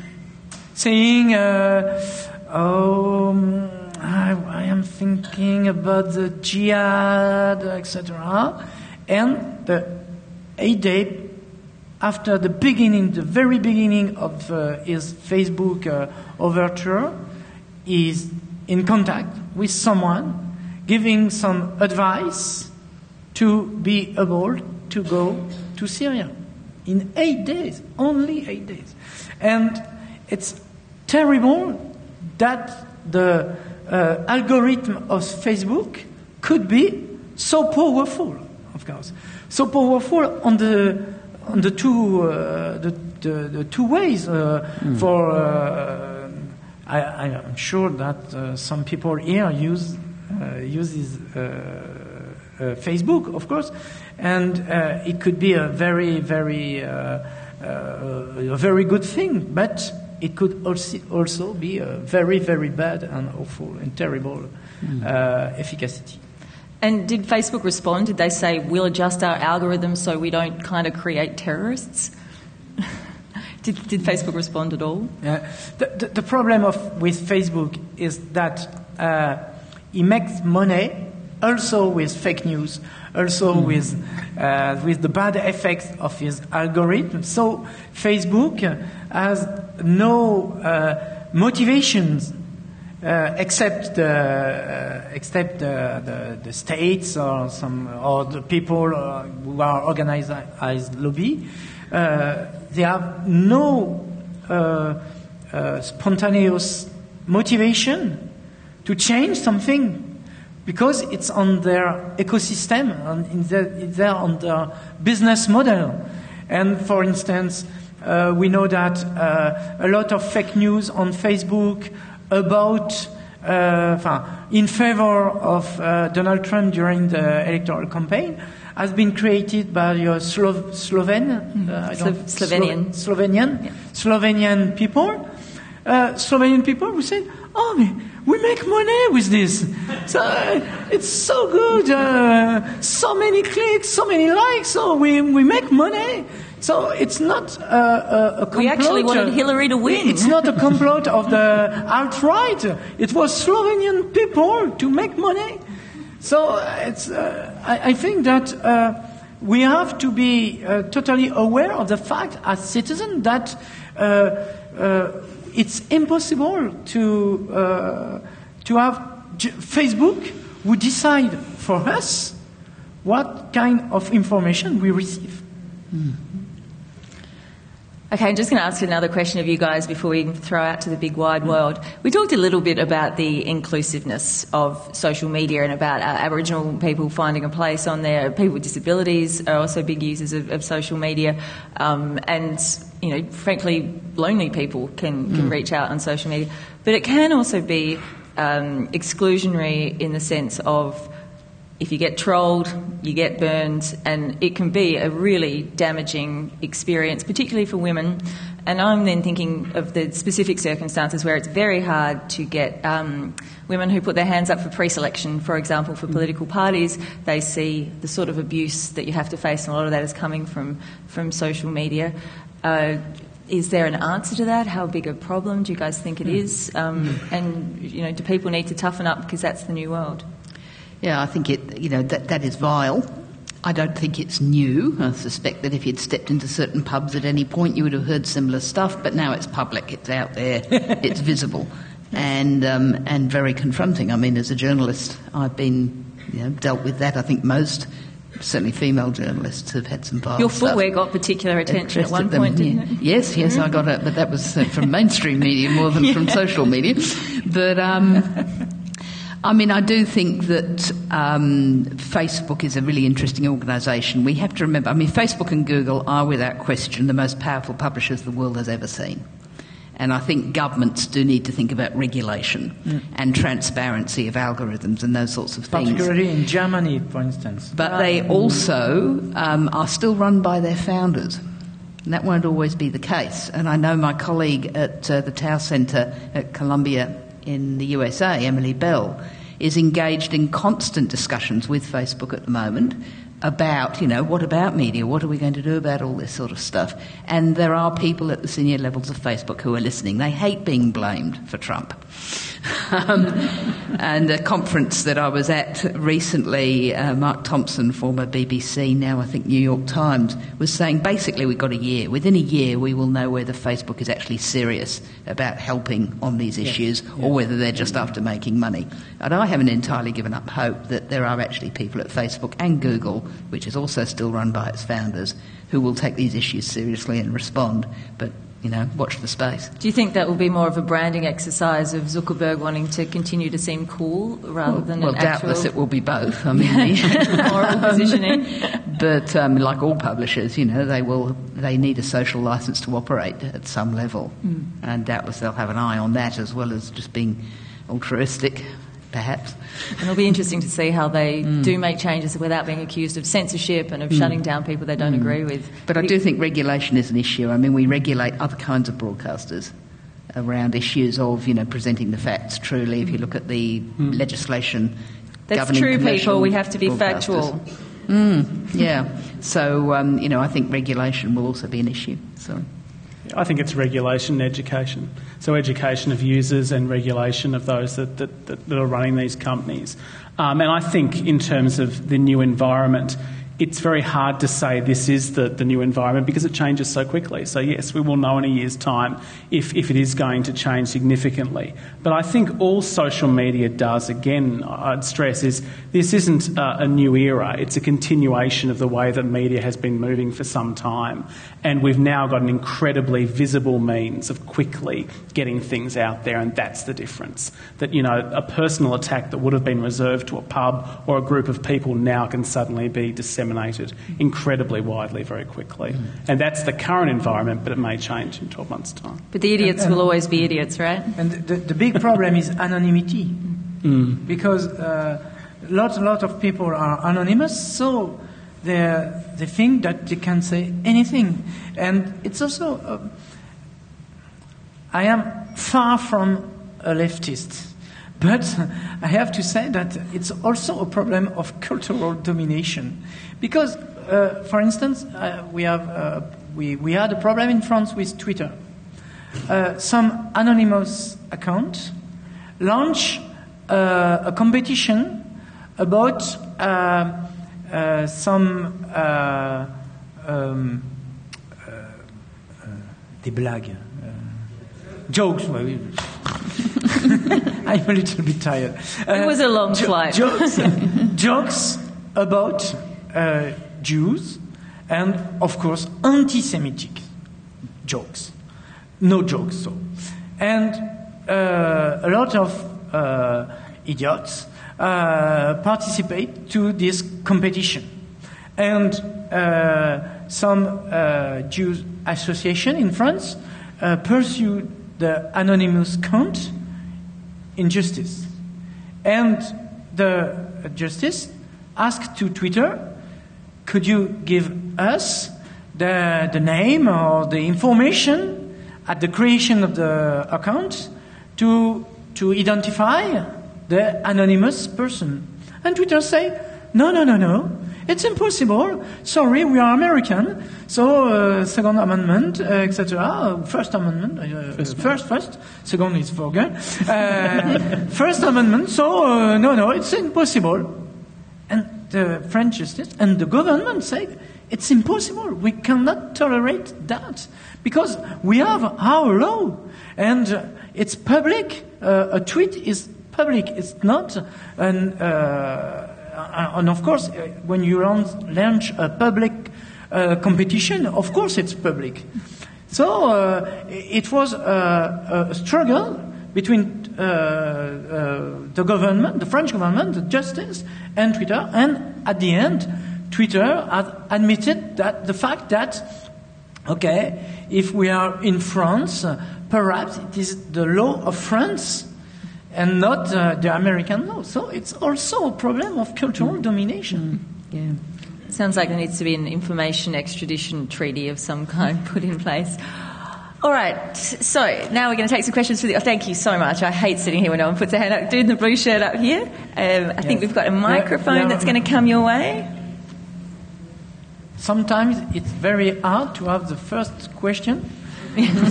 saying, I am thinking about the jihad, etc. And the 8 day after the very beginning of his Facebook overture, is in contact with someone, giving some advice to be able to go to Syria in 8 days, only 8 days. And it's terrible that the algorithm of Facebook could be so powerful, of course, so powerful on the two ways. I'm sure that some people here use this Facebook, of course, and it could be a very, very good thing, but it could also be a very, very bad and awful and terrible efficacy. And did Facebook respond? Did they say, we'll adjust our algorithms so we don't kind of create terrorists? Did Facebook respond at all? The problem with Facebook is that he makes money also with fake news, also with the bad effects of his algorithm. So Facebook has no motivations except the states or the people who are organized lobby. They have no spontaneous motivation to change something because it's on their ecosystem and it's on their business model. And for instance, we know that a lot of fake news on Facebook about in favor of Donald Trump during the electoral campaign has been created by Slovenian people. Slovenian people who said, "Oh, we make money with this. So it's so good. So many clicks, so many likes. So we make money." So it's not a complot. We actually wanted Hillary to win. It's not a complot of the alt-right. It was Slovenian people to make money. So it's. I think that we have to be totally aware of the fact, as citizens, that it's impossible to have Facebook who decide for us what kind of information we receive. Okay, I'm just going to ask another question of you guys before we throw out to the big wide world. We talked a little bit about the inclusiveness of social media and about Aboriginal people finding a place on there. People with disabilities are also big users of social media. And, you know, frankly, lonely people can reach out on social media. But it can also be exclusionary in the sense of if you get trolled, you get burned, and it can be a really damaging experience, particularly for women. And I'm then thinking of the specific circumstances where it's very hard to get women who put their hands up for pre-selection, for example, for political parties. They see the sort of abuse that you have to face, and a lot of that is coming from social media. Is there an answer to that? How big a problem do you guys think it is? And, you know, do people need to toughen up because that's the new world? Yeah, I think that is vile. I don't think it's new. I suspect that if you'd stepped into certain pubs at any point, you would have heard similar stuff. But now it's public, it's out there, it's visible, and very confronting. I mean, as a journalist, I've been dealt with that. I think most, certainly female journalists, have had some vile Your stuff. footwear got particular attention at one point, didn't it? Yes, I got it, but that was from mainstream media more than from social media. But I mean, I do think that Facebook is a really interesting organisation. We have to remember, I mean, Facebook and Google are without question the most powerful publishers the world has ever seen. And I think governments do need to think about regulation and transparency of algorithms and those sorts of things. Particularly in Germany, for instance. But they also are still run by their founders. And that won't always be the case. And I know my colleague at the Tower Centre at Columbia in the USA, Emily Bell, is engaged in constant discussions with Facebook at the moment about, what about media? What are we going to do about all this sort of stuff? And there are people at the senior levels of Facebook who are listening. They hate being blamed for Trump. And a conference that I was at recently, Mark Thompson, former BBC, now I think New York Times, was saying basically we've got a year. Within a year we will know whether Facebook is actually serious about helping on these issues or whether they're just after making money. And I haven't entirely given up hope that there are actually people at Facebook and Google, which is also still run by its founders, who will take these issues seriously and respond. But watch the space. Do you think that will be more of a branding exercise of Zuckerberg wanting to continue to seem cool rather than an actual... doubtless it will be both. I mean, moral positioning. But like all publishers, they need a social licence to operate at some level, and doubtless they'll have an eye on that as well as just being altruistic. perhaps. And it'll be interesting to see how they do make changes without being accused of censorship and of shutting down people they don't agree with. But I do think regulation is an issue. I mean, we regulate other kinds of broadcasters around issues of, presenting the facts truly. If you look at the legislation That's true, people. We have to be factual. Yeah. So, I think regulation will also be an issue. So, I think it's regulation and education. So education of users and regulation of those that are running these companies. And I think in terms of the new environment, it's very hard to say this is the new environment because it changes so quickly. So yes, we will know in a year's time if it is going to change significantly. But I think all social media does, again, I'd stress, is this isn't a new era. It's a continuation of the way that media has been moving for some time. And we've now got an incredibly visible means of quickly getting things out there, and that's the difference. That, a personal attack that would have been reserved to a pub or a group of people now can suddenly be disseminated incredibly widely very quickly. And that's the current environment, but it may change in 12 months' time. But the idiots will always be idiots, right? And the big problem is anonymity. Because lots of people are anonymous, so they think that they can say anything. And it's also... I am far from a leftist. But I have to say that it's also a problem of cultural domination. Because, for instance, we had a problem in France with Twitter. Some anonymous account launched a competition about some des blagues, jokes. I'm a little bit tired. It was a long flight. Jokes about Jews, and of course anti-Semitic jokes. No jokes, so. And a lot of idiots participate to this competition. And some Jews association in France pursued the anonymous count in justice. And the justice asked to Twitter, could you give us the name or the information at the creation of the account to identify the anonymous person? And Twitter say, no, it's impossible. Sorry, we are American. So, Second Amendment, etc. First Amendment, first. Second is for girl. First Amendment. So, no, it's impossible. And the French justice and the government say, it's impossible. We cannot tolerate that because we have our law and it's public. A tweet is public. It's not an. And of course, when you launch a public competition, of course it's public. So it was a struggle between the government, the French government, the justice, and Twitter. And at the end, Twitter has admitted that the fact that, okay, if we are in France, perhaps it is the law of France and not the American law. So it's also a problem of cultural domination. Yeah. It sounds like there needs to be an information extradition treaty of some kind put in place. All right, so now we're going to take some questions for the... Oh, thank you so much. I hate sitting here when no one puts a hand up. Dude in the blue shirt up here. I think we've got a microphone that's going to come your way. Sometimes it's very hard to have the first question.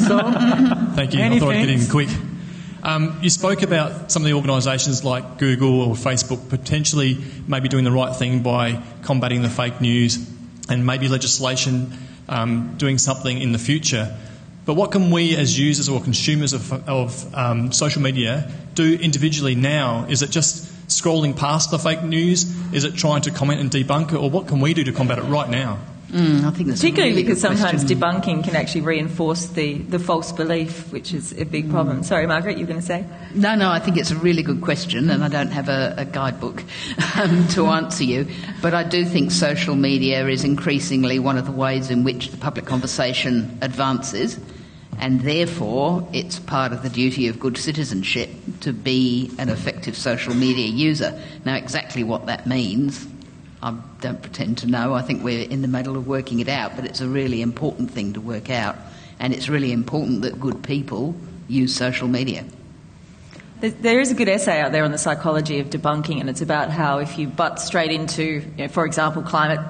So, thank you. I thought I'd get in quick. You spoke about some of the organisations like Google or Facebook potentially maybe doing the right thing by combating the fake news and maybe legislation doing something in the future. But what can we as users or consumers of social media do individually now? Is it just scrolling past the fake news? Is it trying to comment and debunk it? Or what can we do to combat it right now? I think that's particularly really because sometimes question. debunking can actually reinforce the false belief, which is a big problem. Sorry, Margaret, you were going to say? No, I think it's a really good question, and I don't have a guidebook to answer you. But I do think social media is increasingly one of the ways in which the public conversation advances. And therefore, it's part of the duty of good citizenship to be an effective social media user. Now, exactly what that means, I don't pretend to know. I think we're in the middle of working it out, but it's a really important thing to work out. And it's really important that good people use social media. There is a good essay out there on the psychology of debunking, and it's about how if you butt straight into, for example, climate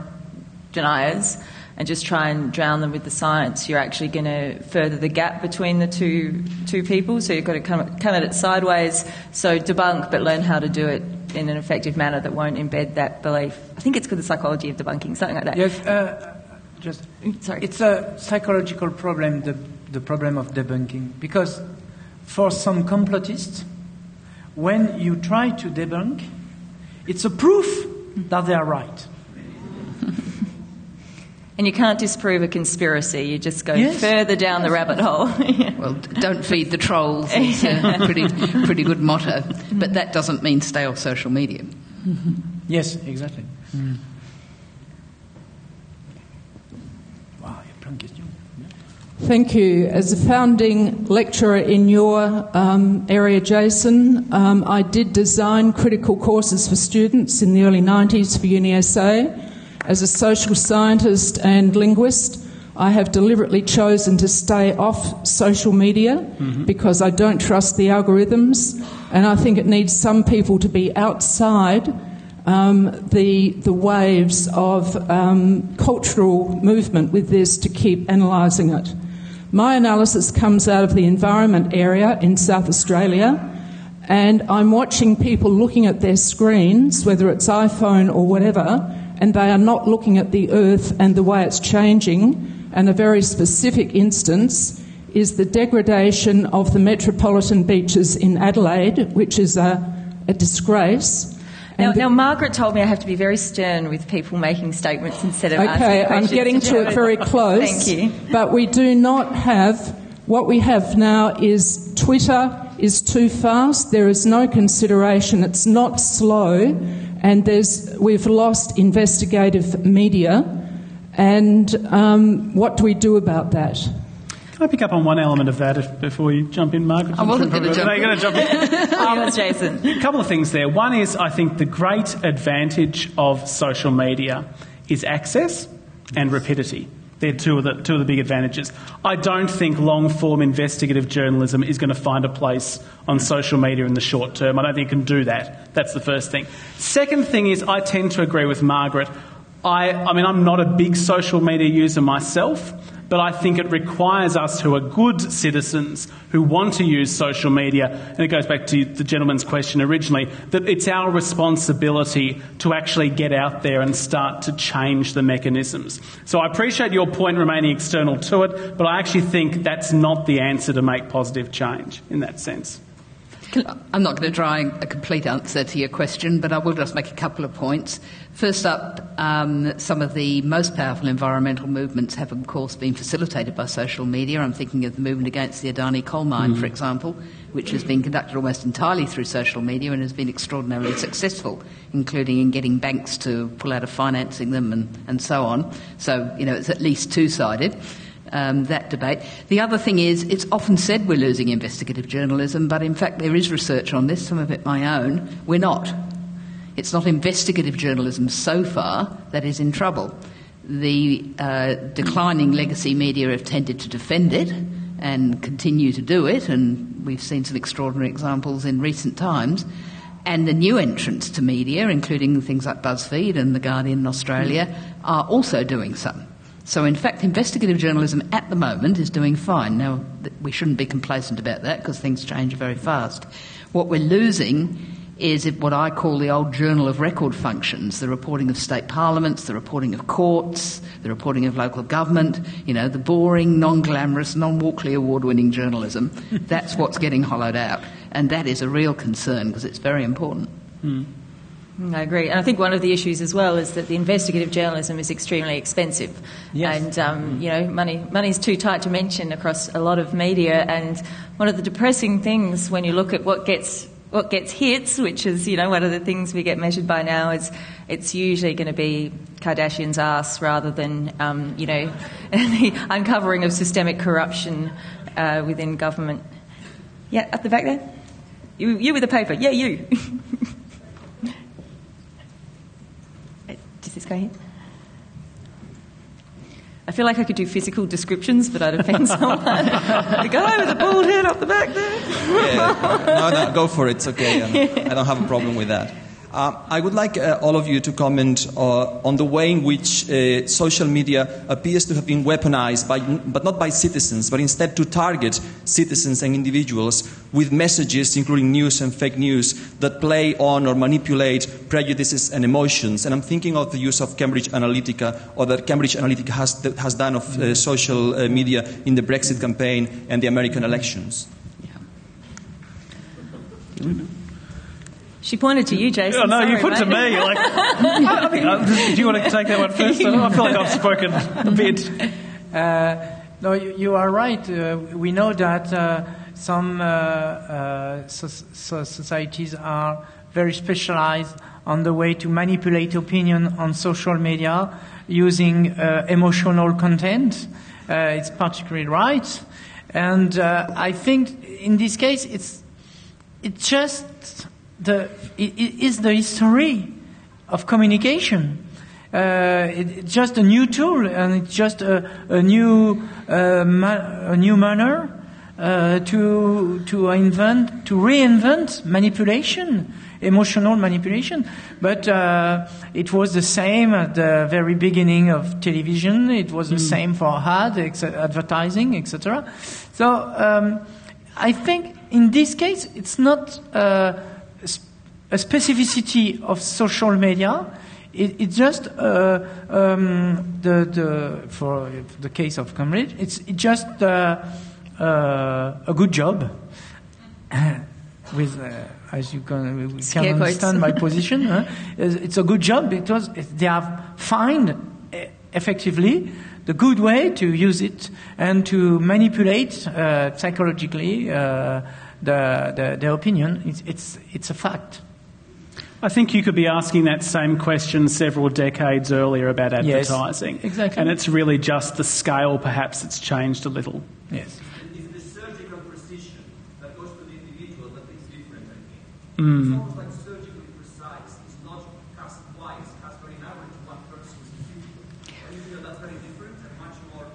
deniers, and just try and drown them with the science, you're actually going to further the gap between the two people. So you've got to come at it sideways. So debunk, but learn how to do it in an effective manner that won't embed that belief. I think it's called the psychology of debunking, something like that. Yes, sorry. It's a psychological problem, the problem of debunking, because for some complotists, when you try to debunk, it's a proof that they are right. And you can't disprove a conspiracy, you just go further down the rabbit hole. Well, don't feed the trolls is a pretty good motto. But that doesn't mean stay off social media. Yes, exactly. Wow, il y a plein de questions. Thank you. As a founding lecturer in your area, Jason, I did design critical courses for students in the early 90s for UniSA. As a social scientist and linguist, I have deliberately chosen to stay off social media because I don't trust the algorithms, and I think it needs some people to be outside the waves of cultural movement with this to keep analysing it. My analysis comes out of the environment area in South Australia, and I'm watching people looking at their screens, whether it's iPhone or whatever, and they are not looking at the earth and the way it's changing. And a very specific instance is the degradation of the metropolitan beaches in Adelaide, which is a disgrace. Now, Margaret told me I have to be very stern with people making statements instead of asking questions. Okay, I'm getting to it very close. Thank you. But we do not have... What we have now is Twitter is too fast. There is no consideration. It's not slow. And we've lost investigative media. And what do we do about that? Can I pick up on one element of that before you jump in, Margaret? I wasn't going to jump in. No, you're going to jump in. Jason. A couple of things there. One is, I think the great advantage of social media is access and rapidity. They're two of the big advantages. I don't think long-form investigative journalism is going to find a place on social media in the short term. I don't think it can do that. That's the first thing. Second thing is, I tend to agree with Margaret. I mean, I'm not a big social media user myself, but I think it requires us who are good citizens who want to use social media, and it goes back to the gentleman's question originally, that it's our responsibility to actually get out there and start to change the mechanisms. So I appreciate your point remaining external to it, but I actually think that's not the answer to make positive change in that sense. I'm not going to try a complete answer to your question, but I will just make a couple of points. First up, some of the most powerful environmental movements have, of course, been facilitated by social media. I'm thinking of the movement against the Adani coal mine, for example, which has been conducted almost entirely through social media and has been extraordinarily successful, including in getting banks to pull out of financing them and so on. So, it's at least two-sided. That debate. The other thing is, it's often said we're losing investigative journalism, but in fact there is research on this, some of it my own. We're not. It's not investigative journalism so far that is in trouble. The declining legacy media have tended to defend it and continue to do it, and we've seen some extraordinary examples in recent times. And the new entrants to media, including things like BuzzFeed and The Guardian in Australia, are also doing some. So, in fact, investigative journalism at the moment is doing fine. Now, we shouldn't be complacent about that because things change very fast. What we're losing is what I call the old journal of record functions, the reporting of state parliaments, the reporting of courts, the reporting of local government, the boring, non-glamorous, non-Walkley award-winning journalism. That's what's getting hollowed out. And that is a real concern because it's very important. I agree. And I think one of the issues as well is that the investigative journalism is extremely expensive. Yes. And, money's too tight to mention across a lot of media. And one of the depressing things when you look at what gets hits, which is, one of the things we get measured by now, is it's usually going to be Kardashian's ass rather than, the uncovering of systemic corruption within government. Yeah, at the back there. You with the paper. Yeah, you. Does this go here? I feel like I could do physical descriptions, but I'd offend someone. The guy with the bald head up the back there. Yeah, no, go for it. It's okay. I don't have a problem with that. I would like all of you to comment on the way in which social media appears to have been weaponized, but not by citizens, but instead to target citizens and individuals with messages, including news and fake news, that play on or manipulate prejudices and emotions. And I'm thinking of the use of Cambridge Analytica, or that Cambridge Analytica has done of social media in the Brexit campaign and the American elections. Yeah. She pointed to you, Jason. Oh, no, sorry, you put mate. to me. Do you want to take that one first? I feel like I've spoken a bit. No, you are right. We know that some societies are very specialized on the way to manipulate opinion on social media using emotional content. It's particularly right. And I think in this case, it's just... It is the history of communication. It's just a new tool, and it's just a new manner to reinvent manipulation, emotional manipulation. But it was the same at the very beginning of television. It was the same for advertising, etc. So I think in this case, it's not a specificity of social media. It's just for the case of Cambridge, it's just a good job. With as you can understand my position, it's a good job because they have found effectively the good way to use it and to manipulate psychologically the opinion. It's a fact. I think you could be asking that same question several decades earlier about advertising. Yes, exactly. And it's really just the scale, perhaps, that's changed a little. Yes. It's the surgical precision that goes to the individual that is different, I think. Mm. It's almost like surgically precise. It's not cast twice, cast very narrow to one person's individual. And you feel that's very different and much more...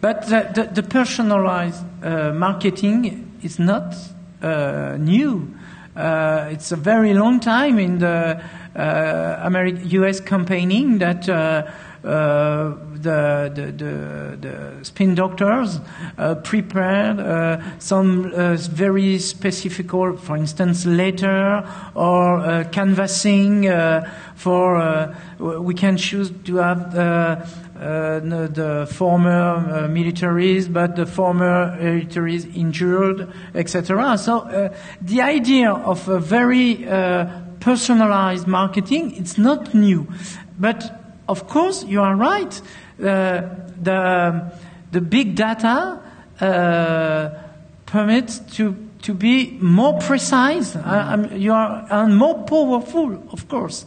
But the personalized marketing is not new. It's a very long time in the U.S. campaigning that the spin doctors prepared some very specific, for instance, letter or canvassing for. We can choose to have the former militaries, but the former militaries injured, etc. So the idea of a very personalized marketing, it's not new. But of course, you are right. The big data permits to be more precise. You are more powerful, of course,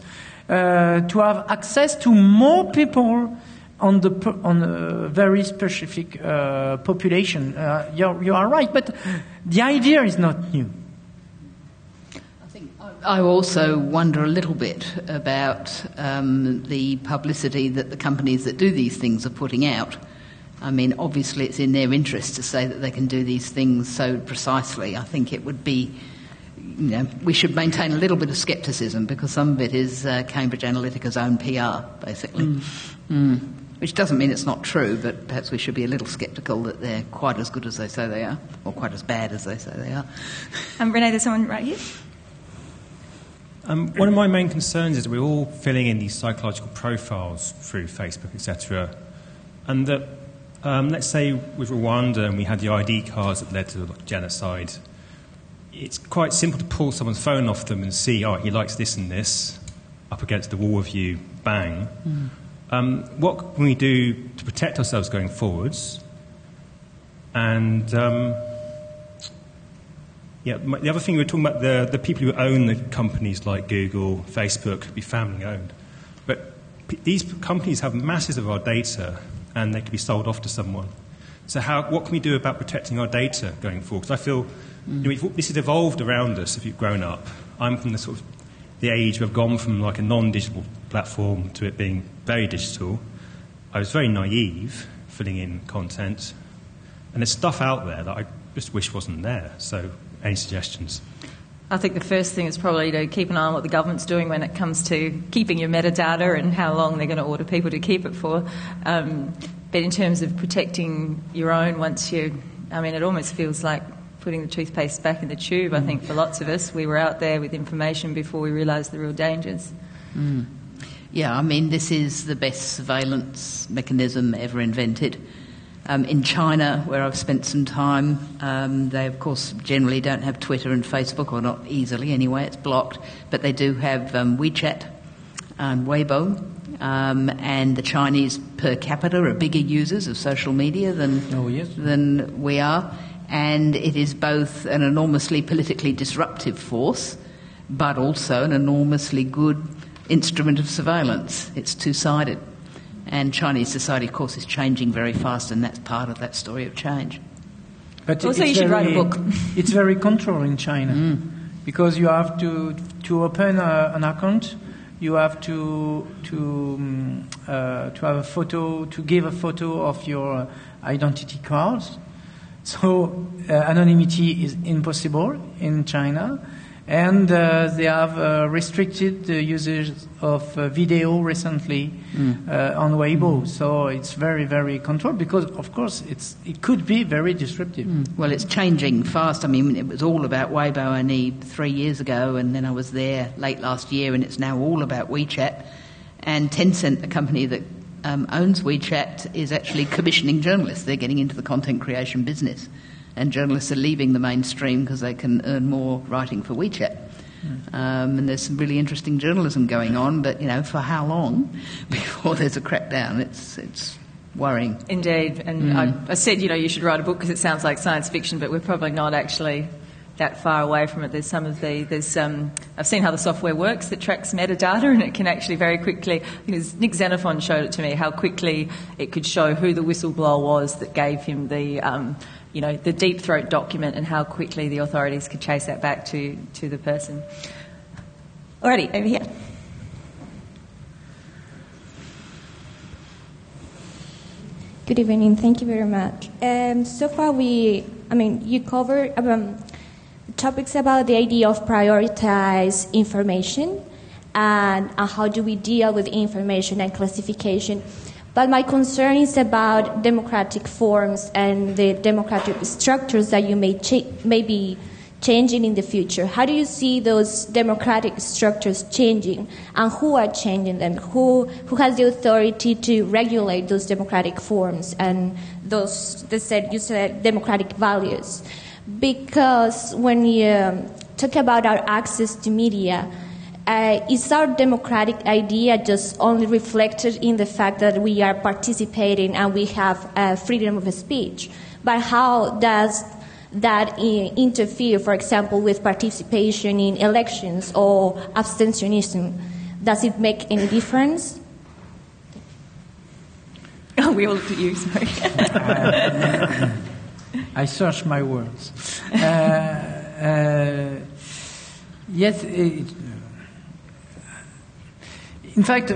to have access to more people on a very specific population. You are right, but the idea is not new. I also wonder a little bit about the publicity that the companies that do these things are putting out. I mean, obviously it's in their interest to say that they can do these things so precisely. I think it would be, we should maintain a little bit of scepticism because some of it is Cambridge Analytica's own PR, basically. Which doesn't mean it's not true, but perhaps we should be a little sceptical that they're quite as good as they say they are, or quite as bad as they say they are. Renee, there's someone right here. One of my main concerns is that we're all filling in these psychological profiles through Facebook, etc. And that, let's say with Rwanda, and we had the ID cards that led to genocide, it's quite simple to pull someone's phone off them and see, oh, he likes this and this, up against the wall of you, bang. What can we do to protect ourselves going forwards? And the other thing we were talking about, the people who own the companies like Google, Facebook, could be family owned. But these companies have masses of our data and they could be sold off to someone. So what can we do about protecting our data going forward? Because I feel this has evolved around us if you've grown up. I'm from the sort of the age where I've gone from like a non-digital platform to it being very digital. I was very naive filling in content, and there's stuff out there that I just wish wasn't there. So any suggestions? I think the first thing is probably to keep an eye on what the government's doing when it comes to keeping your metadata and how long they're going to order people to keep it for. But in terms of protecting your own, it almost feels like putting the toothpaste back in the tube, I think, for lots of us. We were out there with information before we realised the real dangers. Yeah, I mean, this is the best surveillance mechanism ever invented. In China, where I've spent some time, they, of course, generally don't have Twitter and Facebook, or not easily anyway, it's blocked, but they do have WeChat and Weibo, and the Chinese per capita are bigger users of social media than we are, and it is both an enormously politically disruptive force, but also an enormously good instrument of surveillance. It's two-sided. And Chinese society, of course, is changing very fast, and that's part of that story of change. But also, you should write a book. It's very controlled in China because you have to open an account. You have to have a photo, to give a photo of your identity cards. So anonymity is impossible in China. And they have restricted the usage of video recently on Weibo. So it's very, very controlled because, of course, it could be very disruptive. Well, it's changing fast. I mean, it was all about Weibo only 3 years ago, and then I was there late last year, and it's now all about WeChat. And Tencent, the company that owns WeChat, is actually commissioning journalists. They're getting into the content creation business. And journalists are leaving the mainstream because they can earn more writing for WeChat. And there's some really interesting journalism going on, but, for how long before there's a crackdown? It's worrying. Indeed. And I said, you should write a book because it sounds like science fiction, but we're probably not actually that far away from it. I've seen how the software works that tracks metadata, and it can actually very quickly, Nick Xenophon showed it to me, how quickly it could show who the whistleblower was that gave him the deep throat document, and how quickly the authorities could chase that back to the person. Alrighty, over here. Good evening, thank you very much. So far you covered topics about the idea of prioritize information and how do we deal with information and classification. But my concern is about democratic forms and the democratic structures that you may be changing in the future. How do you see those democratic structures changing, and who are changing them? Who has the authority to regulate those democratic forms and those, you said democratic values? Because when you talk about our access to media, is our democratic idea just only reflected in the fact that we are participating and we have freedom of speech? But how does that interfere, for example, with participation in elections or abstentionism? Does it make any difference? Oh, we all looked at you, sorry. I search my words. Yes, in fact,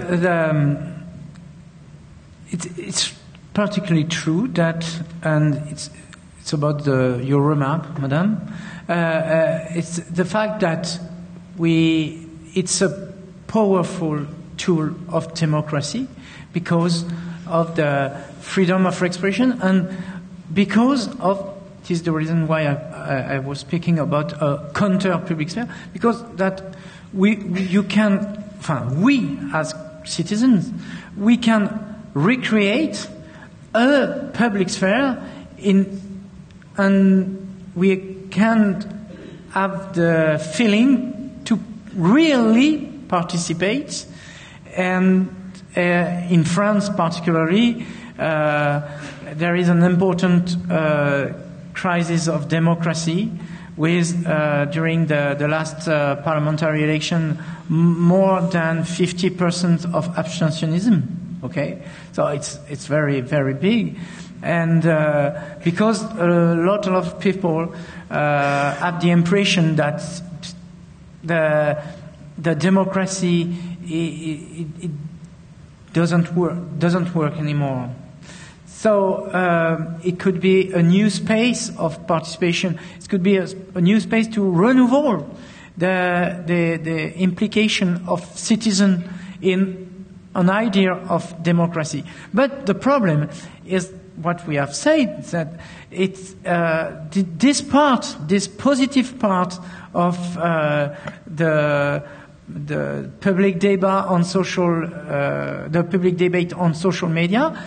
it's particularly true that, and it's about your remark, Madame. It's the fact that it's a powerful tool of democracy because of the freedom of expression and because of, it is the reason why I was speaking about a counter public sphere, because that we as citizens, we can recreate a public sphere and we can have the feeling to really participate. And in France particularly, there is an important crisis of democracy with, during the last parliamentary election, more than 50% of abstentionism. Okay, so it's very, very big. And because a lot of people have the impression that the democracy it doesn't work anymore. So it could be a new space of participation. It could be a new space to renewal the implication of citizen in an idea of democracy. But the problem is what we have said, that it's this positive part of the public debate on social media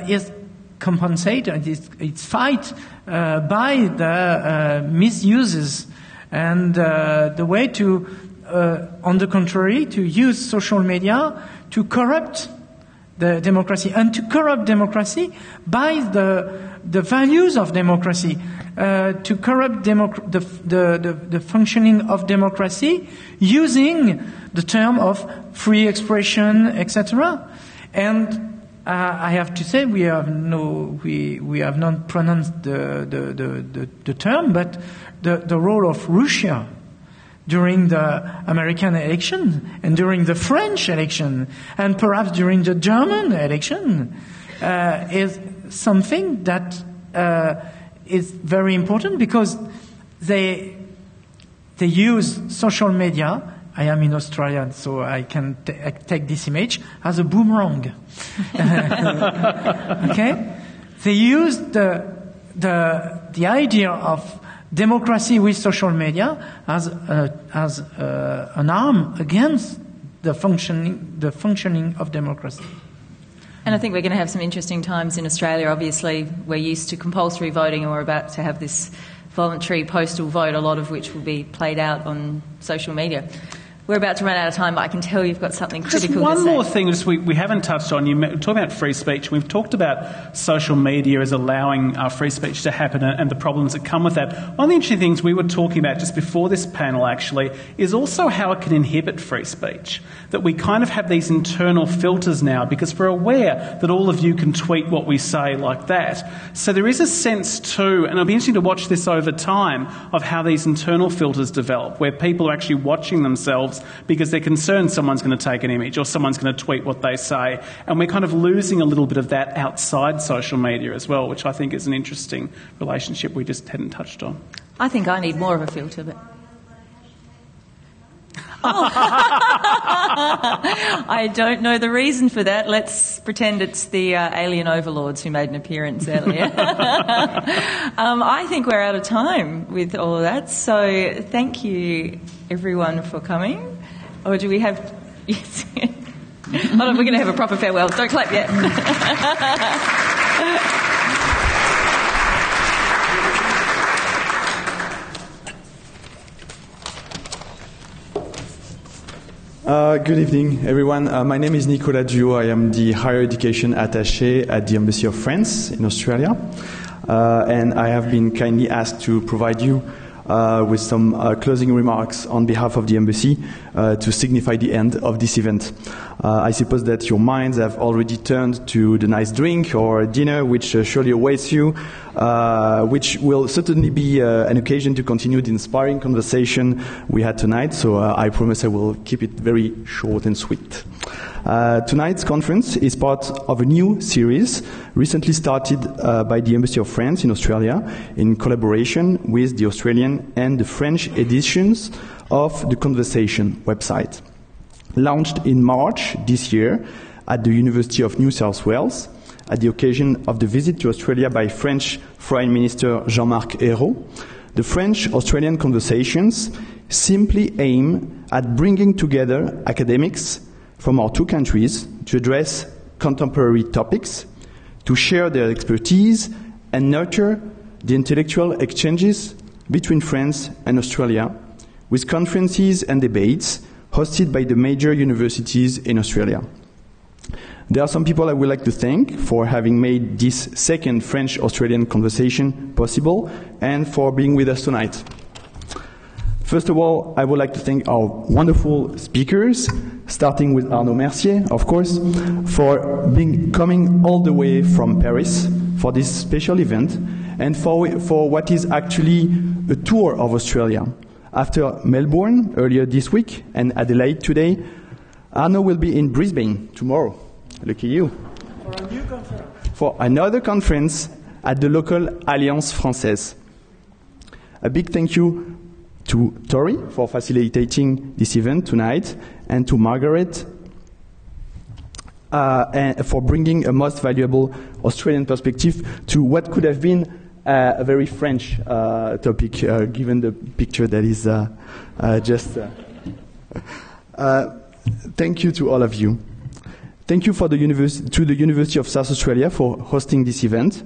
is compensated. It's fight by the misuses and the way to, on the contrary, to use social media to corrupt the democracy, and to corrupt democracy by the values of democracy, to corrupt the functioning of democracy using the term of free expression, etc. And I have to say we have not pronounced the term, but the role of Russia during the American election and during the French election and perhaps during the German election is something that is very important, because they use social media. I am in Australia, so I can take this image as a boomerang. Okay, they use the idea of democracy with social media as an arm against the functioning of democracy. And I think we're going to have some interesting times in Australia. Obviously, we're used to compulsory voting, and we're about to have this voluntary postal vote, a lot of which will be played out on social media. We're about to run out of time, but I can tell you've got something critical to say. Just one more thing we haven't touched on. You talk about free speech. We've talked about social media as allowing free speech to happen and the problems that come with that. One of the interesting things we were talking about just before this panel, actually, is also how it can inhibit free speech. That we kind of have these internal filters now, because we're aware that all of you can tweet what we say like that. So there is a sense too, and it'll be interesting to watch this over time, of how these internal filters develop, where people are actually watching themselves because they're concerned someone's going to take an image or someone's going to tweet what they say. And we're kind of losing a little bit of that outside social media as well, which I think is an interesting relationship we just hadn't touched on. I think I need more of a filter, but... Oh. I don't know the reason for that. Let's pretend it's the alien overlords who made an appearance earlier. I think we're out of time with all of that. So thank you, everyone, for coming. Or do we have... Yes. Hold on, we're going to have a proper farewell. Don't clap yet. Good evening, everyone. My name is Nicolas Duo. I am the Higher Education Attaché at the Embassy of France in Australia. And I have been kindly asked to provide you with some closing remarks on behalf of the Embassy to signify the end of this event. I suppose that your minds have already turned to the nice drink or dinner which surely awaits you, which will certainly be an occasion to continue the inspiring conversation we had tonight, so I promise I will keep it very short and sweet. Tonight's conference is part of a new series recently started by the Embassy of France in Australia in collaboration with the Australian and the French editions of the Conversation website. Launched in March this year at the University of New South Wales at the occasion of the visit to Australia by French Foreign Minister Jean-Marc Ayrault, the French-Australian Conversations simply aim at bringing together academics from our two countries to address contemporary topics, to share their expertise and nurture the intellectual exchanges between France and Australia, with conferences and debates hosted by the major universities in Australia. There are some people I would like to thank for having made this second French-Australian conversation possible and for being with us tonight. First of all, I would like to thank our wonderful speakers, starting with Arnaud Mercier, of course, for coming all the way from Paris for this special event and for what is actually a tour of Australia. After Melbourne earlier this week and Adelaide today, Arnaud will be in Brisbane tomorrow. Lucky you. For a new conference. For another conference at the local Alliance Française. A big thank you to Tori for facilitating this event tonight and to Margaret and for bringing a most valuable Australian perspective to what could have been a very French topic, given the picture that is just... Thank you to all of you. Thank you to the University of South Australia for hosting this event,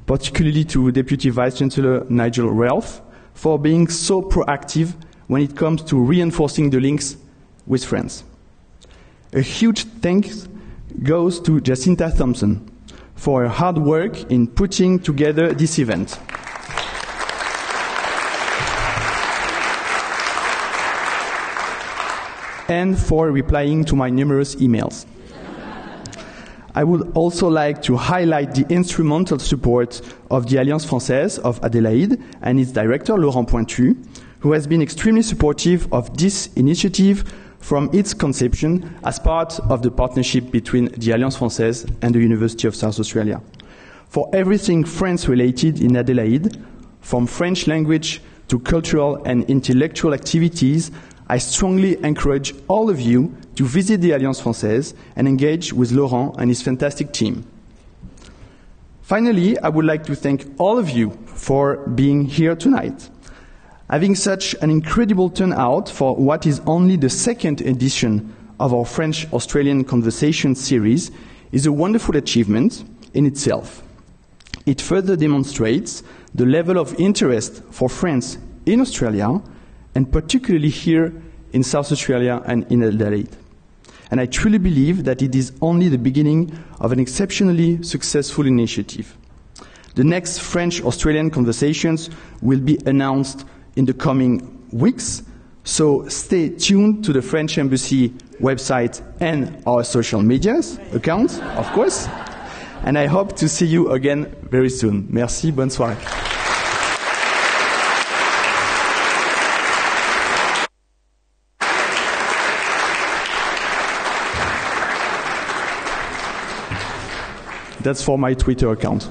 particularly to Deputy Vice-Chancellor Nigel Ralph for being so proactive when it comes to reinforcing the links with France. A huge thanks goes to Jacinta Thompson for her hard work in putting together this event. And for replying to my numerous emails. I would also like to highlight the instrumental support of the Alliance Française of Adelaide and its director, Laurent Pointu, who has been extremely supportive of this initiative from its conception as part of the partnership between the Alliance Française and the University of South Australia. For everything France-related in Adelaide, from French language to cultural and intellectual activities, I strongly encourage all of you to visit the Alliance Française and engage with Laurent and his fantastic team. Finally, I would like to thank all of you for being here tonight. Having such an incredible turnout for what is only the second edition of our French-Australian Conversation series is a wonderful achievement in itself. It further demonstrates the level of interest for France in Australia, and particularly here in South Australia and in Adelaide. And I truly believe that it is only the beginning of an exceptionally successful initiative. The next French-Australian Conversations will be announced in the coming weeks, so stay tuned to the French Embassy website and our social media accounts, of course. And I hope to see you again very soon. Merci, bonne soirée. That's for my Twitter account.